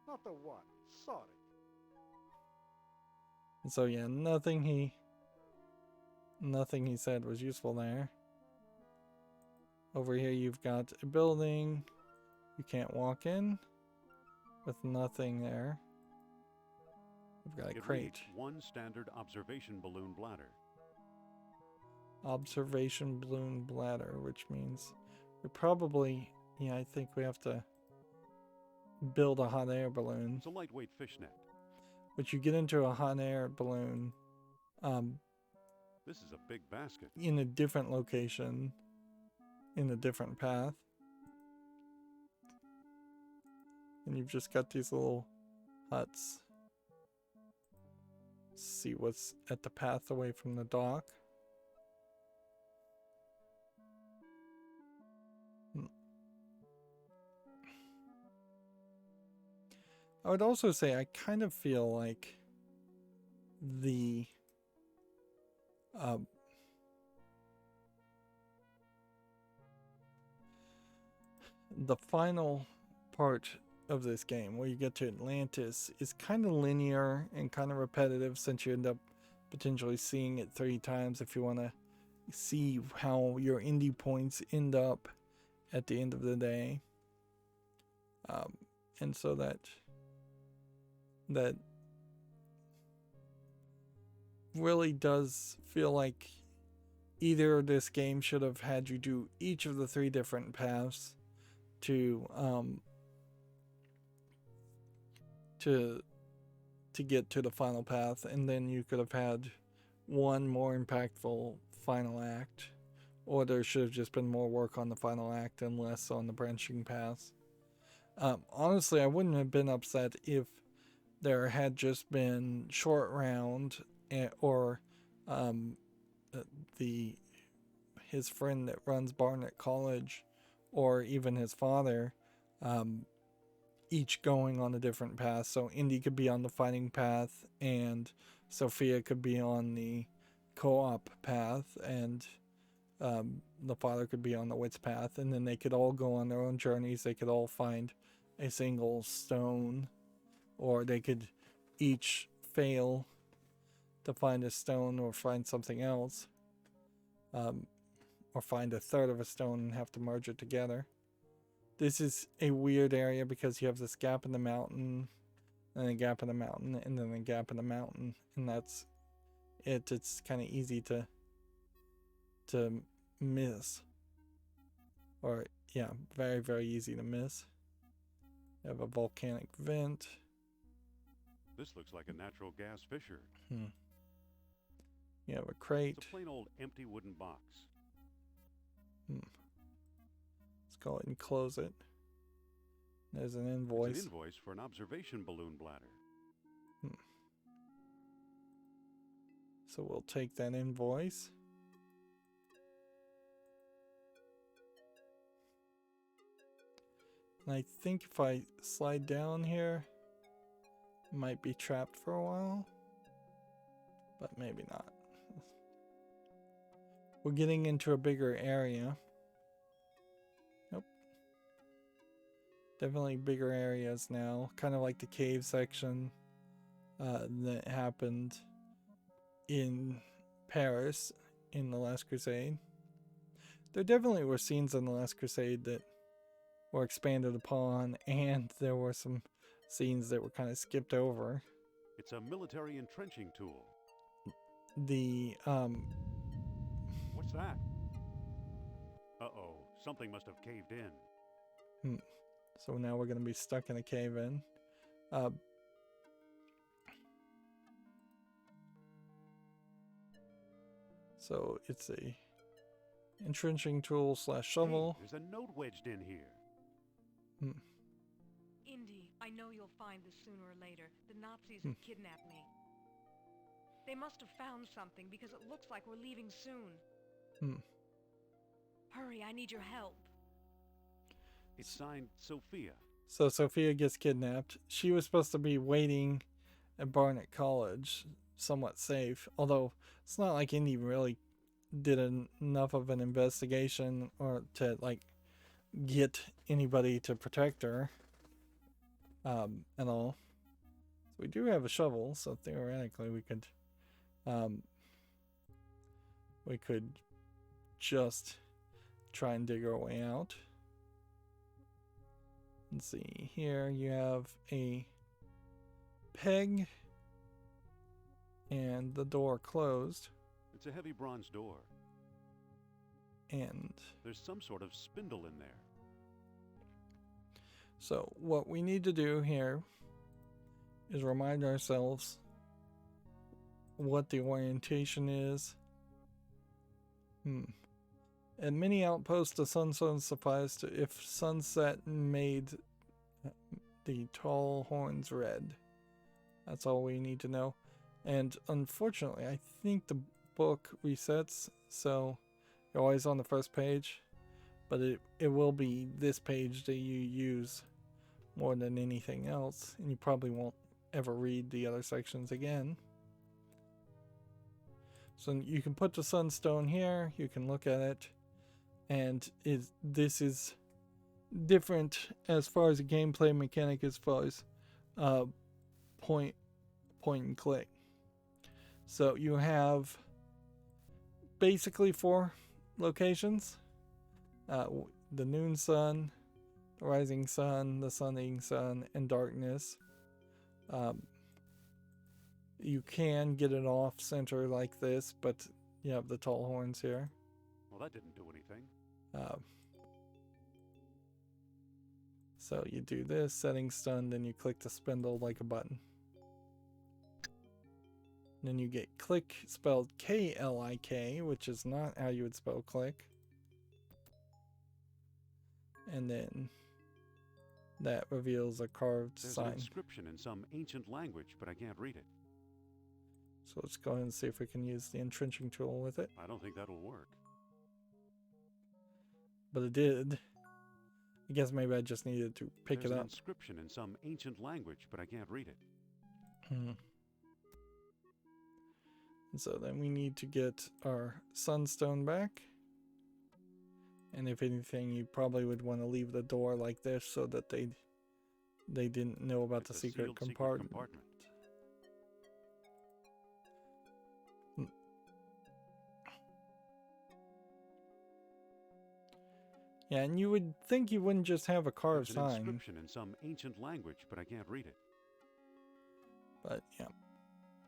Not the one. Sorry. And so yeah, nothing he said was useful there. Over here you've got a building you can't walk in with nothing there. We've got a crate. One standard observation balloon bladder. Observation balloon bladder, which means we probably, yeah, I think we have to build a hot air balloon. It's a lightweight fishnet. But you get into a hot air balloon This is a big basket. in a different location, in a different path. And you've just got these little huts. See what's at the path away from the dock. I would also say I kind of feel like the final part of this game where you get to Atlantis is kind of linear and kind of repetitive, since you end up potentially seeing it 3 times if you want to see how your Indy points end up at the end of the day. And so that really does feel like either this game should have had you do each of the 3 different paths to get to the final path, and then you could have had one more impactful final act, or there should have just been more work on the final act and less on the branching paths. Honestly, I wouldn't have been upset if there had just been short round or his friend that runs Barnett College, or even his father, each going on a different path. So Indy could be on the fighting path, and Sophia could be on the co-op path, and the father could be on the wits path, and then they could all go on their own journeys. They could all find a single stone, or they could each fail to find a stone or find something else, or find a third of a stone and have to merge it together. This is a weird area because you have this gap in the mountain, and a gap in the mountain, and then a gap in the mountain, and that's it. It's kind of easy to miss, or yeah, very, very easy to miss. You have a volcanic vent. This looks like a natural gas fissure. You have a crate. It's a plain old empty wooden box. Let's go ahead and close it. There's an invoice. It's an invoice for an observation balloon bladder. So we'll take that invoice. And I think if I slide down here, I might be trapped for a while, but maybe not. We're getting into a bigger area. Nope. Definitely bigger areas now, kind of like the cave section that happened in Paris in The Last Crusade. There definitely were scenes in The Last Crusade that were expanded upon, and there were some scenes that were kind of skipped over. It's a military entrenching tool. The What's that? Uh-oh, something must have caved in. So now we're going to be stuck in a cave-in. So it's a entrenching tool / shovel. Hey, there's a note wedged in here. Indy, I know you'll find this sooner or later. The Nazis have kidnapped me. They must have found something because it looks like we're leaving soon. Hurry, I need your help. It's signed Sophia. So Sophia gets kidnapped. She was supposed to be waiting at Barnet College, somewhat safe. Although it's not like Indy really did enough of an investigation or to like get anybody to protect her at all. So we do have a shovel, so theoretically we could just try and dig our way out. Let's see, here you have a peg and the door closed. It's a heavy bronze door. And there's some sort of spindle in there. So what we need to do here is remind ourselves what the orientation is. At many outposts, the sunstone sufficed if sunset made the tall horns red. That's all we need to know. And unfortunately, I think the book resets, so you're always on the first page. But it will be this page that you use more than anything else, and you probably won't ever read the other sections again. So you can put the sunstone here, you can look at it, and this is different as far as the gameplay mechanic, as far as point and click. So you have basically 4 locations: the noon sun, the rising sun, the sunning sun, and darkness. You can get it off center like this, but you have the tall horns here. Well, that didn't do anything. So you do this, setting stun, then you click the spindle like a button. Then you get click, spelled K-L-I-K, which is not how you would spell click. And then that reveals a carved There's sign. an inscription in some ancient language, but I can't read it. So let's go ahead and see if we can use the entrenching tool with it. I don't think that'll work. But it did. I guess maybe I just needed to pick There's it an up. inscription in some ancient language, but I can't read it. And so then we need to get our sunstone back. And if anything, you probably would want to leave the door like this so that they didn't know about It's the a secret sealed compartment. Yeah, and you would think you wouldn't just have a carved There's an sign. inscription in some ancient language, but I can't read it. But yeah.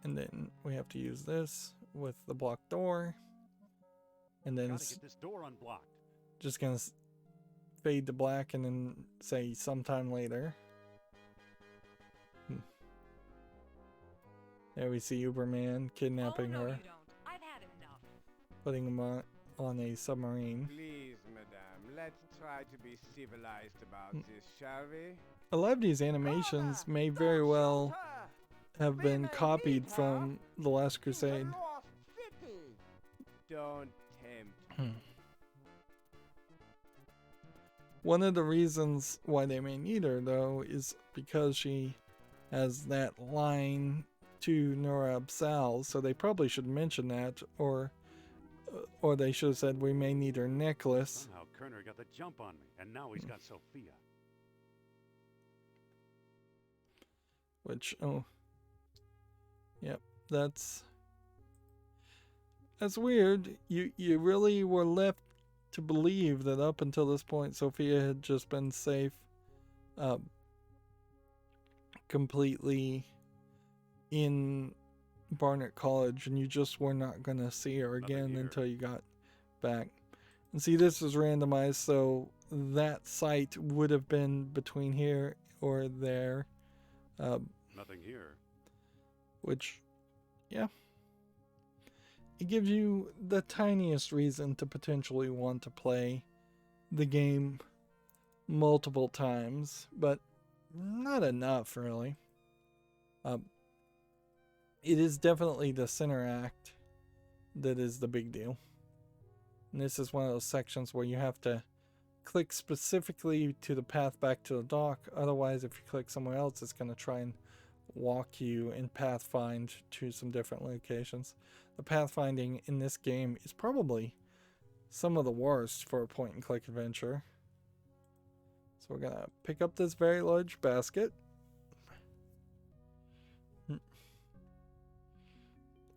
And then we have to use this with the blocked door. And then Gotta it's get this door unblocked. just going to fade to black and then say sometime later. There we see Uberman kidnapping no, her, you don't. I've had enough. putting him on a submarine. Please, madame, let's try to be civilized about this, shall we? A lot of these animations may very well have been copied from The Last Crusade. Don't tempt. One of the reasons why they may need her, though, is because she has that line to Norab Sal, so they probably should mention that, or they should have said we may need her necklace. Somehow Kerner got the jump on me, and now he's got Sophia. Which, oh, yep, that's weird. You really were left to believe that up until this point, Sophia had just been safe, completely in Barnet College, and you just were not going to see her again until you got back. And see, this is randomized, so that site would have been between here or there. Nothing here. Which, yeah. It gives you the tiniest reason to potentially want to play the game multiple times, but not enough, really. It is definitely the center act that is the big deal. And this is one of those sections where you have to click specifically to the path back to the dock. Otherwise, if you click somewhere else, it's going to try and walk you in pathfind to some different locations. The pathfinding in this game is probably some of the worst for a point-and-click adventure. So we're going to pick up this very large basket.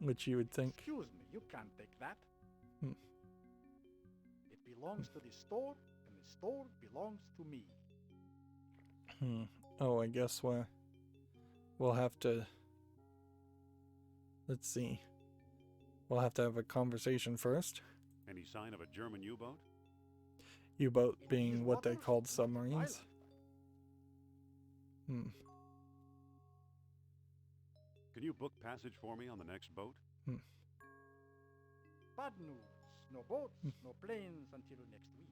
Which you would think. Excuse me, you can't take that. It belongs to the store, and the store belongs to me. Oh, I guess we'll have to... Let's see. We'll have to have a conversation first. Any sign of a German U-boat? U-boat being what they called submarines. Can you book passage for me on the next boat? Bad news. No boats, no planes until next week.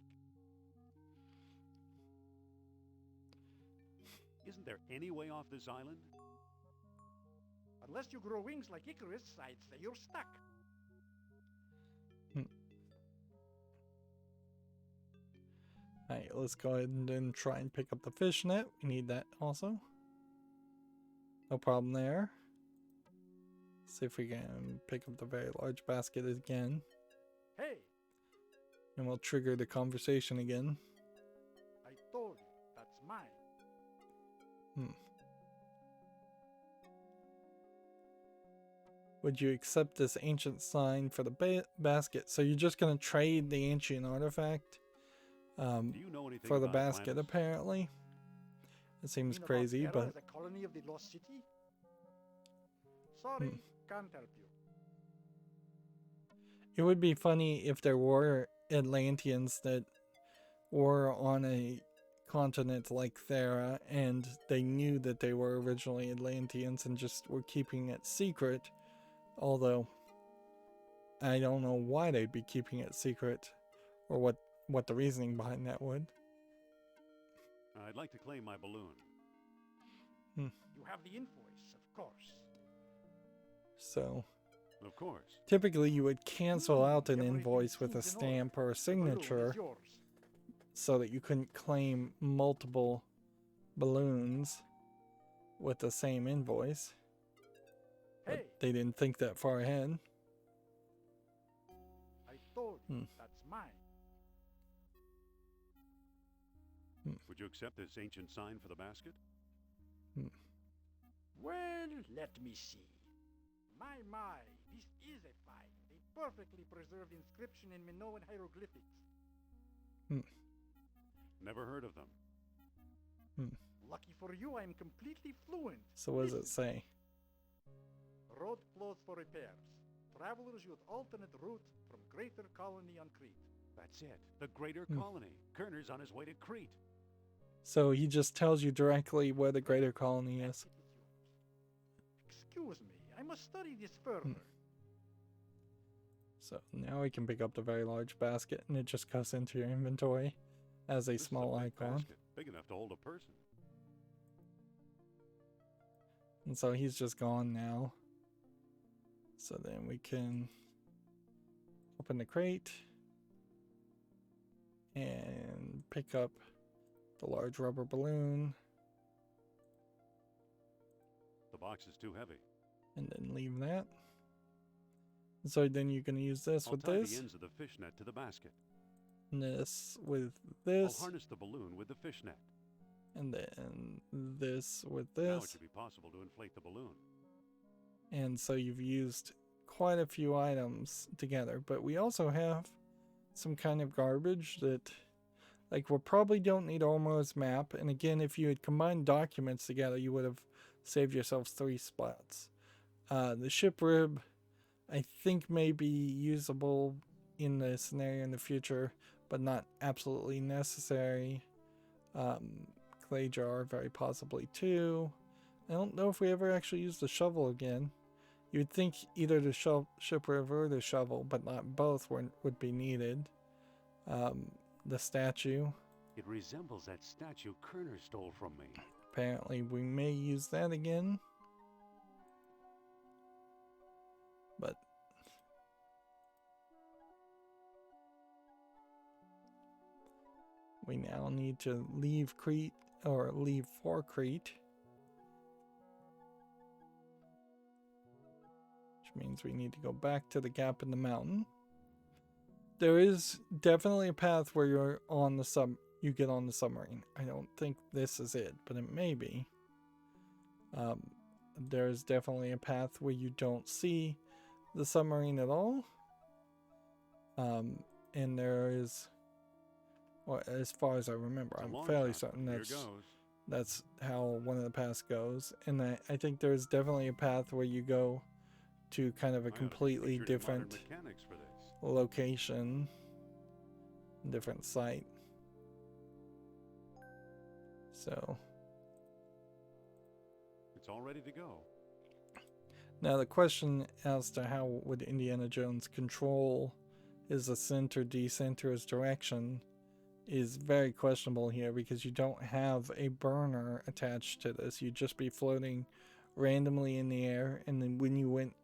Isn't there any way off this island? Unless you grow wings like Icarus, I'd say you're stuck. Alright, let's go ahead and then try and pick up the fish net. We need that also. No problem there. See if we can pick up the very large basket again. Hey, And we'll trigger the conversation again. I told you, that's mine. Would you accept this ancient sign for the basket? So you're just going to trade the ancient artifact Do you know anything for the about basket, Atlantis? apparently. It seems Mean about crazy, Terra but as a colony of the lost city? Sorry, can't help you. it would be funny if there were Atlanteans that were on a continent like Thera and they knew that they were originally Atlanteans and just were keeping it secret. Although, I don't know why they'd be keeping it secret or what the reasoning behind that would. I'd like to claim my balloon. You have the invoice, of course. So, Of course. typically you would cancel out an Everything invoice with a seems in order. stamp or a The balloon is signature yours. so that you couldn't claim multiple balloons with the same invoice. But Hey, they didn't think that far ahead. I told you, that's mine. Would you accept this ancient sign for the basket? Well, let me see. My, this is a find. A perfectly preserved inscription in Minoan hieroglyphics. Never heard of them. Lucky for you, I'm completely fluent. So what does it Listen. say? Road closed for repairs. Travelers use alternate route from Greater Colony on Crete. That's it. The Greater Colony. Kerner's on his way to Crete. So he just tells you directly where the greater colony is. It is yours. Excuse me, I must study this further. So now we can pick up the very large basket and it just goes into your inventory as a This is small big icon. basket, big enough to hold a person. And so he's just gone now. So then we can open the crate and pick up the large rubber balloon The box is too heavy. and then leave that. And so then you can use this I'll with tie this, the ends of the fishnet to the basket. and this with I'll this, harness the balloon with the fishnet. and then this with Now it this. should be possible to inflate the balloon. And so you've used quite a few items together, but we also have some kind of garbage that, like, we probably don't need Ormo's map. And again, if you had combined documents together, you would have saved yourselves 3 spots. The ship rib, I think, may be usable in the scenario in the future, but not absolutely necessary. Clay jar, very possibly too. I don't know if we ever actually use the shovel again. You'd think either the ship river or the shovel, but not both would be needed. The statue. It resembles that statue Kerner stole from me. Apparently we may use that again. But we now need to leave Crete, or leave for Crete. Which means we need to go back to the gap in the mountain. There is definitely a path where you're on the you get on the submarine. I don't think this is it, but it may be. There's definitely a path where you don't see the submarine at all. And there is, well, as far as I remember, I'm fairly certain that's how one of the paths goes. And I think there's definitely a path where you go to kind of a completely different location, different site. So it's all ready to go. Now the question as to how would Indiana Jones control his ascent or descent or his direction is very questionable here, because you don't have a burner attached to this. You'd just be floating randomly in the air, and then when you went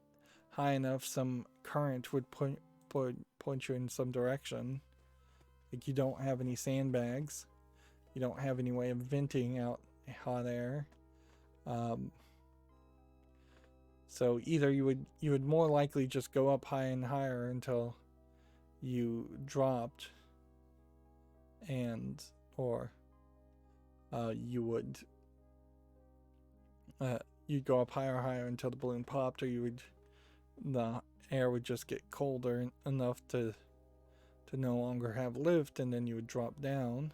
high enough, some current would point you in some direction. Like, you don't have any sandbags. You don't have any way of venting out hot air. So either you would more likely just go up higher and higher until you dropped, or you'd go up higher and higher until the balloon popped, or the air would just get colder enough to no longer have lift, and then you would drop down.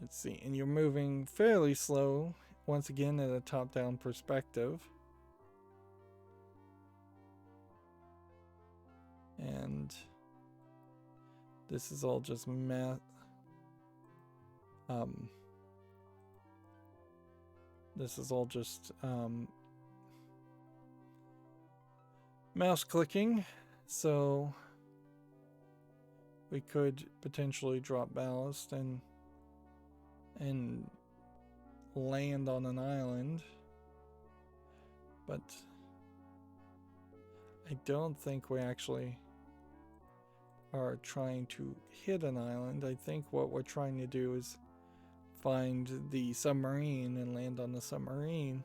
Let's see, and you're moving fairly slow, once again at a top-down perspective. And this is all just math. This is all just mouse clicking, so we could potentially drop ballast and land on an island, but I don't think we actually are trying to hit an island. I think what we're trying to do is find the submarine and land on the submarine.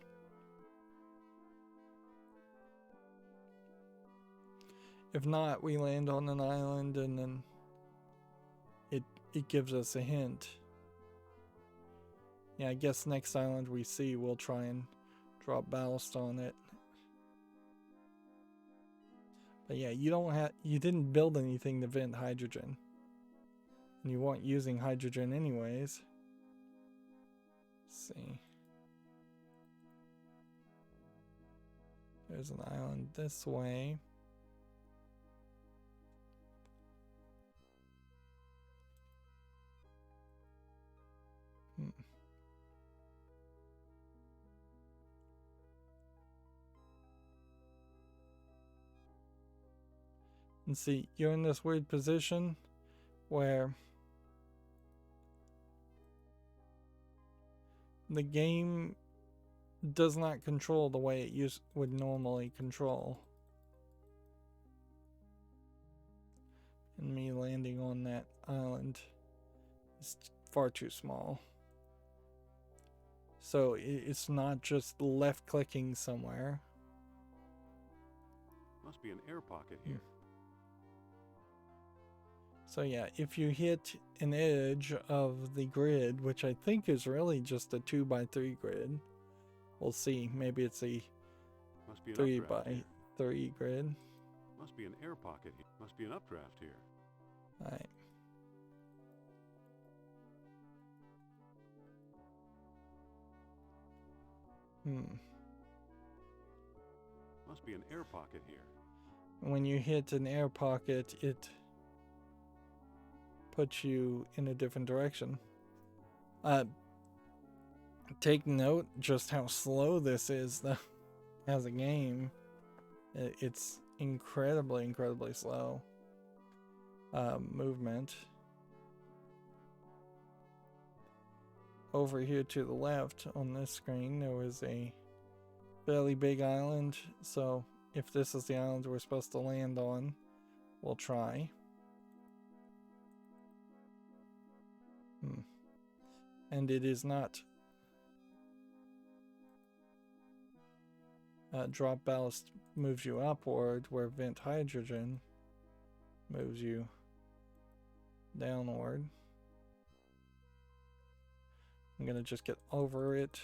If not, we land on an island and then it gives us a hint. Yeah, I guess next island we see, we'll try and drop ballast on it. But yeah, you didn't build anything to vent hydrogen. And you weren't using hydrogen anyways. Let's see. There's an island this way. And see, you're in this weird position where the game does not control the way it would normally control. And me landing on that island is far too small. So it's not just left clicking somewhere. Must be an air pocket here. So yeah, if you hit an edge of the grid, which I think is really just a 2x3 grid, we'll see. Maybe it's a 3x3 grid. Must be an air pocket here. Must be an updraft here. Alright. Must be an air pocket here. When you hit an air pocket, put you in a different direction. Take note just how slow this is though as a game. It's incredibly slow movement. Over here to the left on this screen there was a fairly big island, so if this is the island we're supposed to land on, we'll try. And it is not drop ballast moves you upward, where vent hydrogen moves you downward. I'm gonna just get over it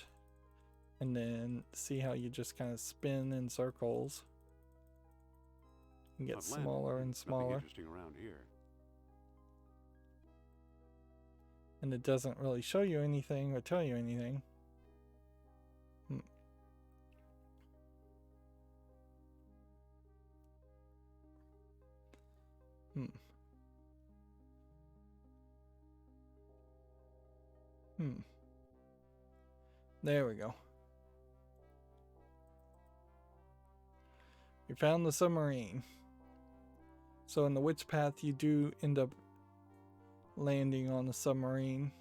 and then see how you just kind of spin in circles and get smaller and smaller. Interesting around here. And it doesn't really show you anything or tell you anything. There we go. We found the submarine. So in the witch path you do end up landing on the submarine.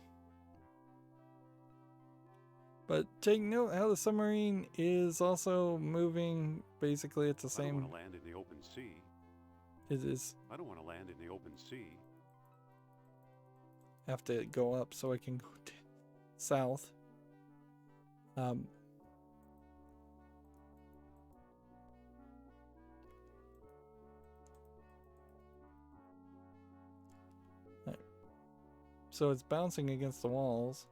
But take note how the submarine is also moving basically at the same. I don't want to land in the open sea. It is. I don't want to land in the open sea. Have to go up so I can go south. So it's bouncing against the walls.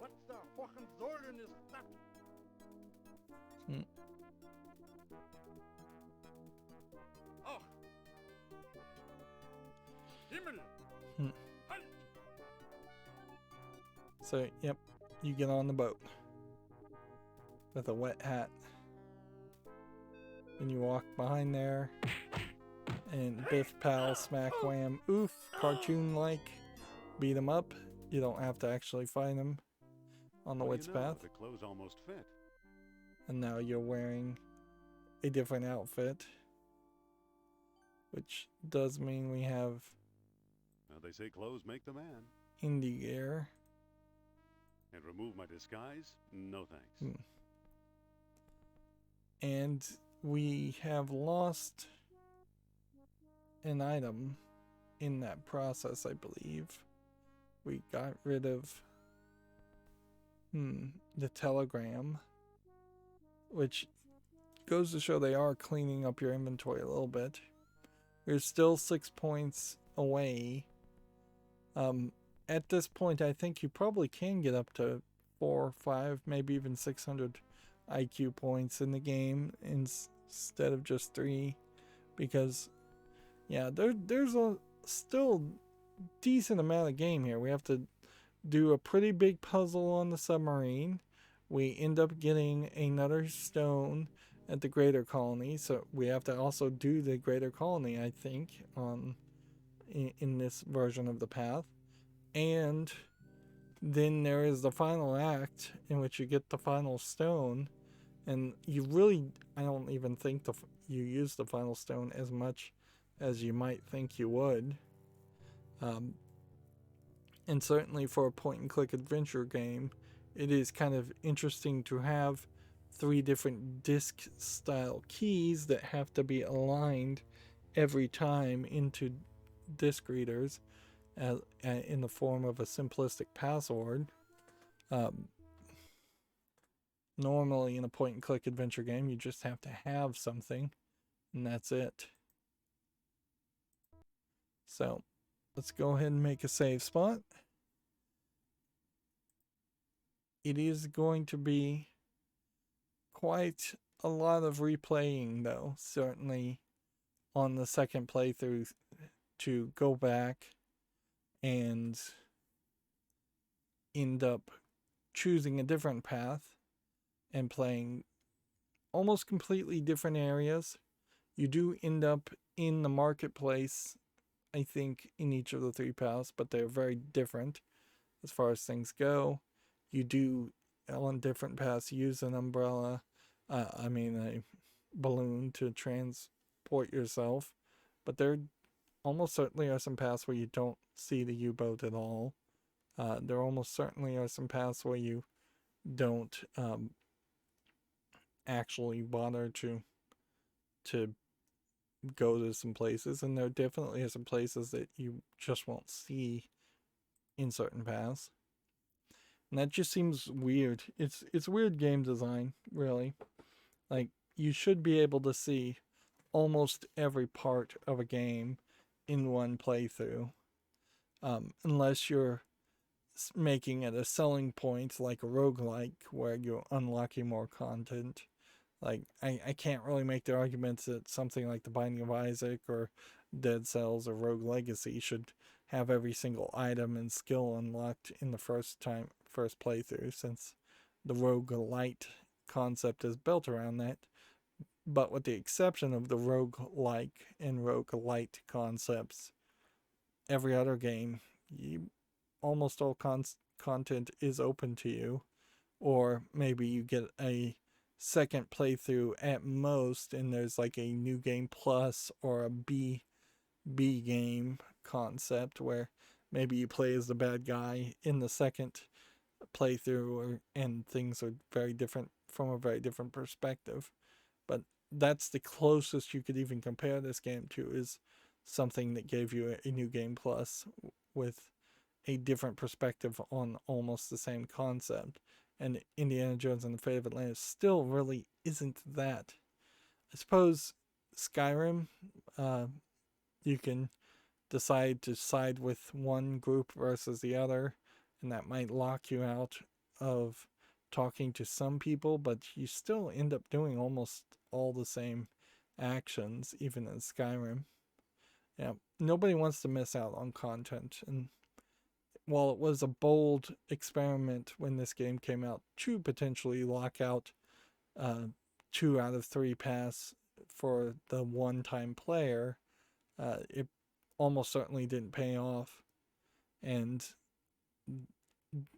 What the fucking Zorn is that? Oh. Himmel. Halt. So, yep, you get on the boat with a wet hat. And you walk behind there. And biff, pal, smack, wham, oof, cartoon-like. Beat them up. You don't have to actually fight them on the witch path. The clothes almost fit. And now you're wearing a different outfit. Which does mean we have... Now they say clothes make the man. Indy gear. And remove my disguise? No thanks. And we have lost an item in that process, I believe. We got rid of the telegram, which goes to show they are cleaning up your inventory a little bit. We're still 6 points away. At this point, I think you probably can get up to 4 or 5, maybe even 600 IQ points in the game instead of just 3, because yeah, there's a still decent amount of game here. We have to do a pretty big puzzle on the submarine. We end up getting another stone at the greater colony, so we have to also do the greater colony, I think, in this version of the path. And then there is the final act in which you get the final stone, and you really, I don't even think you use the final stone as much as you might think you would. And certainly for a point-and-click adventure game, it is kind of interesting to have 3 different disc-style keys that have to be aligned every time into disc readers in the form of a simplistic password. Normally in a point-and-click adventure game, you just have to have something, and that's it. So, let's go ahead and make a save spot. It is going to be quite a lot of replaying, though, certainly on the second playthrough, to go back and end up choosing a different path and playing almost completely different areas You do end up in the marketplace, I think, in each of the 3 paths, but they're very different as far as things go. You do, on different paths, use an umbrella, a balloon to transport yourself, but there almost certainly are some paths where you don't see the U-boat at all. There almost certainly are some paths where you don't actually bother to go to some places, and there definitely are some places that you just won't see in certain paths. And that just seems weird. It's weird game design, really. Like, you should be able to see almost every part of a game in one playthrough. Unless you're making it a selling point like a roguelike where you're unlocking more content. Like, I can't really make the argument that something like The Binding of Isaac or Dead Cells or Rogue Legacy should have every single item and skill unlocked in the first playthrough, since the roguelite concept is built around that. But with the exception of the roguelike and roguelite concepts, every other game, almost all content is open to you. Or maybe you get a second playthrough at most, and there's like a new game plus or a B game concept where maybe you play as the bad guy in the second playthrough, and things are very different from a very different perspective. But that's the closest you could even compare this game to, is something that gave you a new game plus with a different perspective on almost the same concept. And Indiana Jones and the Fate of Atlantis still really isn't that. I suppose Skyrim, you can decide to side with one group versus the other, and that might lock you out of talking to some people, but you still end up doing almost all the same actions, even in Skyrim. Yeah, nobody wants to miss out on content, and while it was a bold experiment when this game came out to potentially lock out 2 out of 3 paths for the one-time player, it almost certainly didn't pay off. And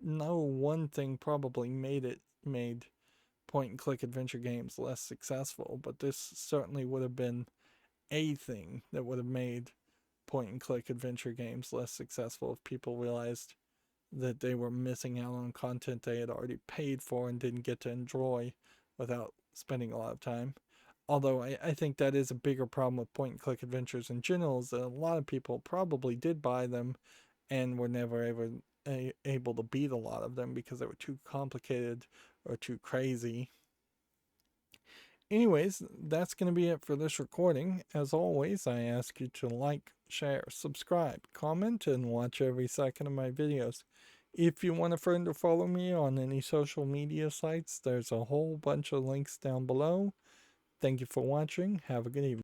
no one thing probably made point-and-click adventure games less successful, but this certainly would have been a thing that would have made point-and-click adventure games less successful if people realized that they were missing out on content they had already paid for and didn't get to enjoy without spending a lot of time. Although I think that is a bigger problem with point-and-click adventures in general, is that a lot of people probably did buy them and were never able to beat a lot of them because they were too complicated or too crazy. Anyways, that's going to be it for this recording. As always, I ask you to like, share, subscribe, comment, and watch every second of my videos. If you want a friend to follow me on any social media sites, there's a whole bunch of links down below. Thank you for watching. Have a good evening.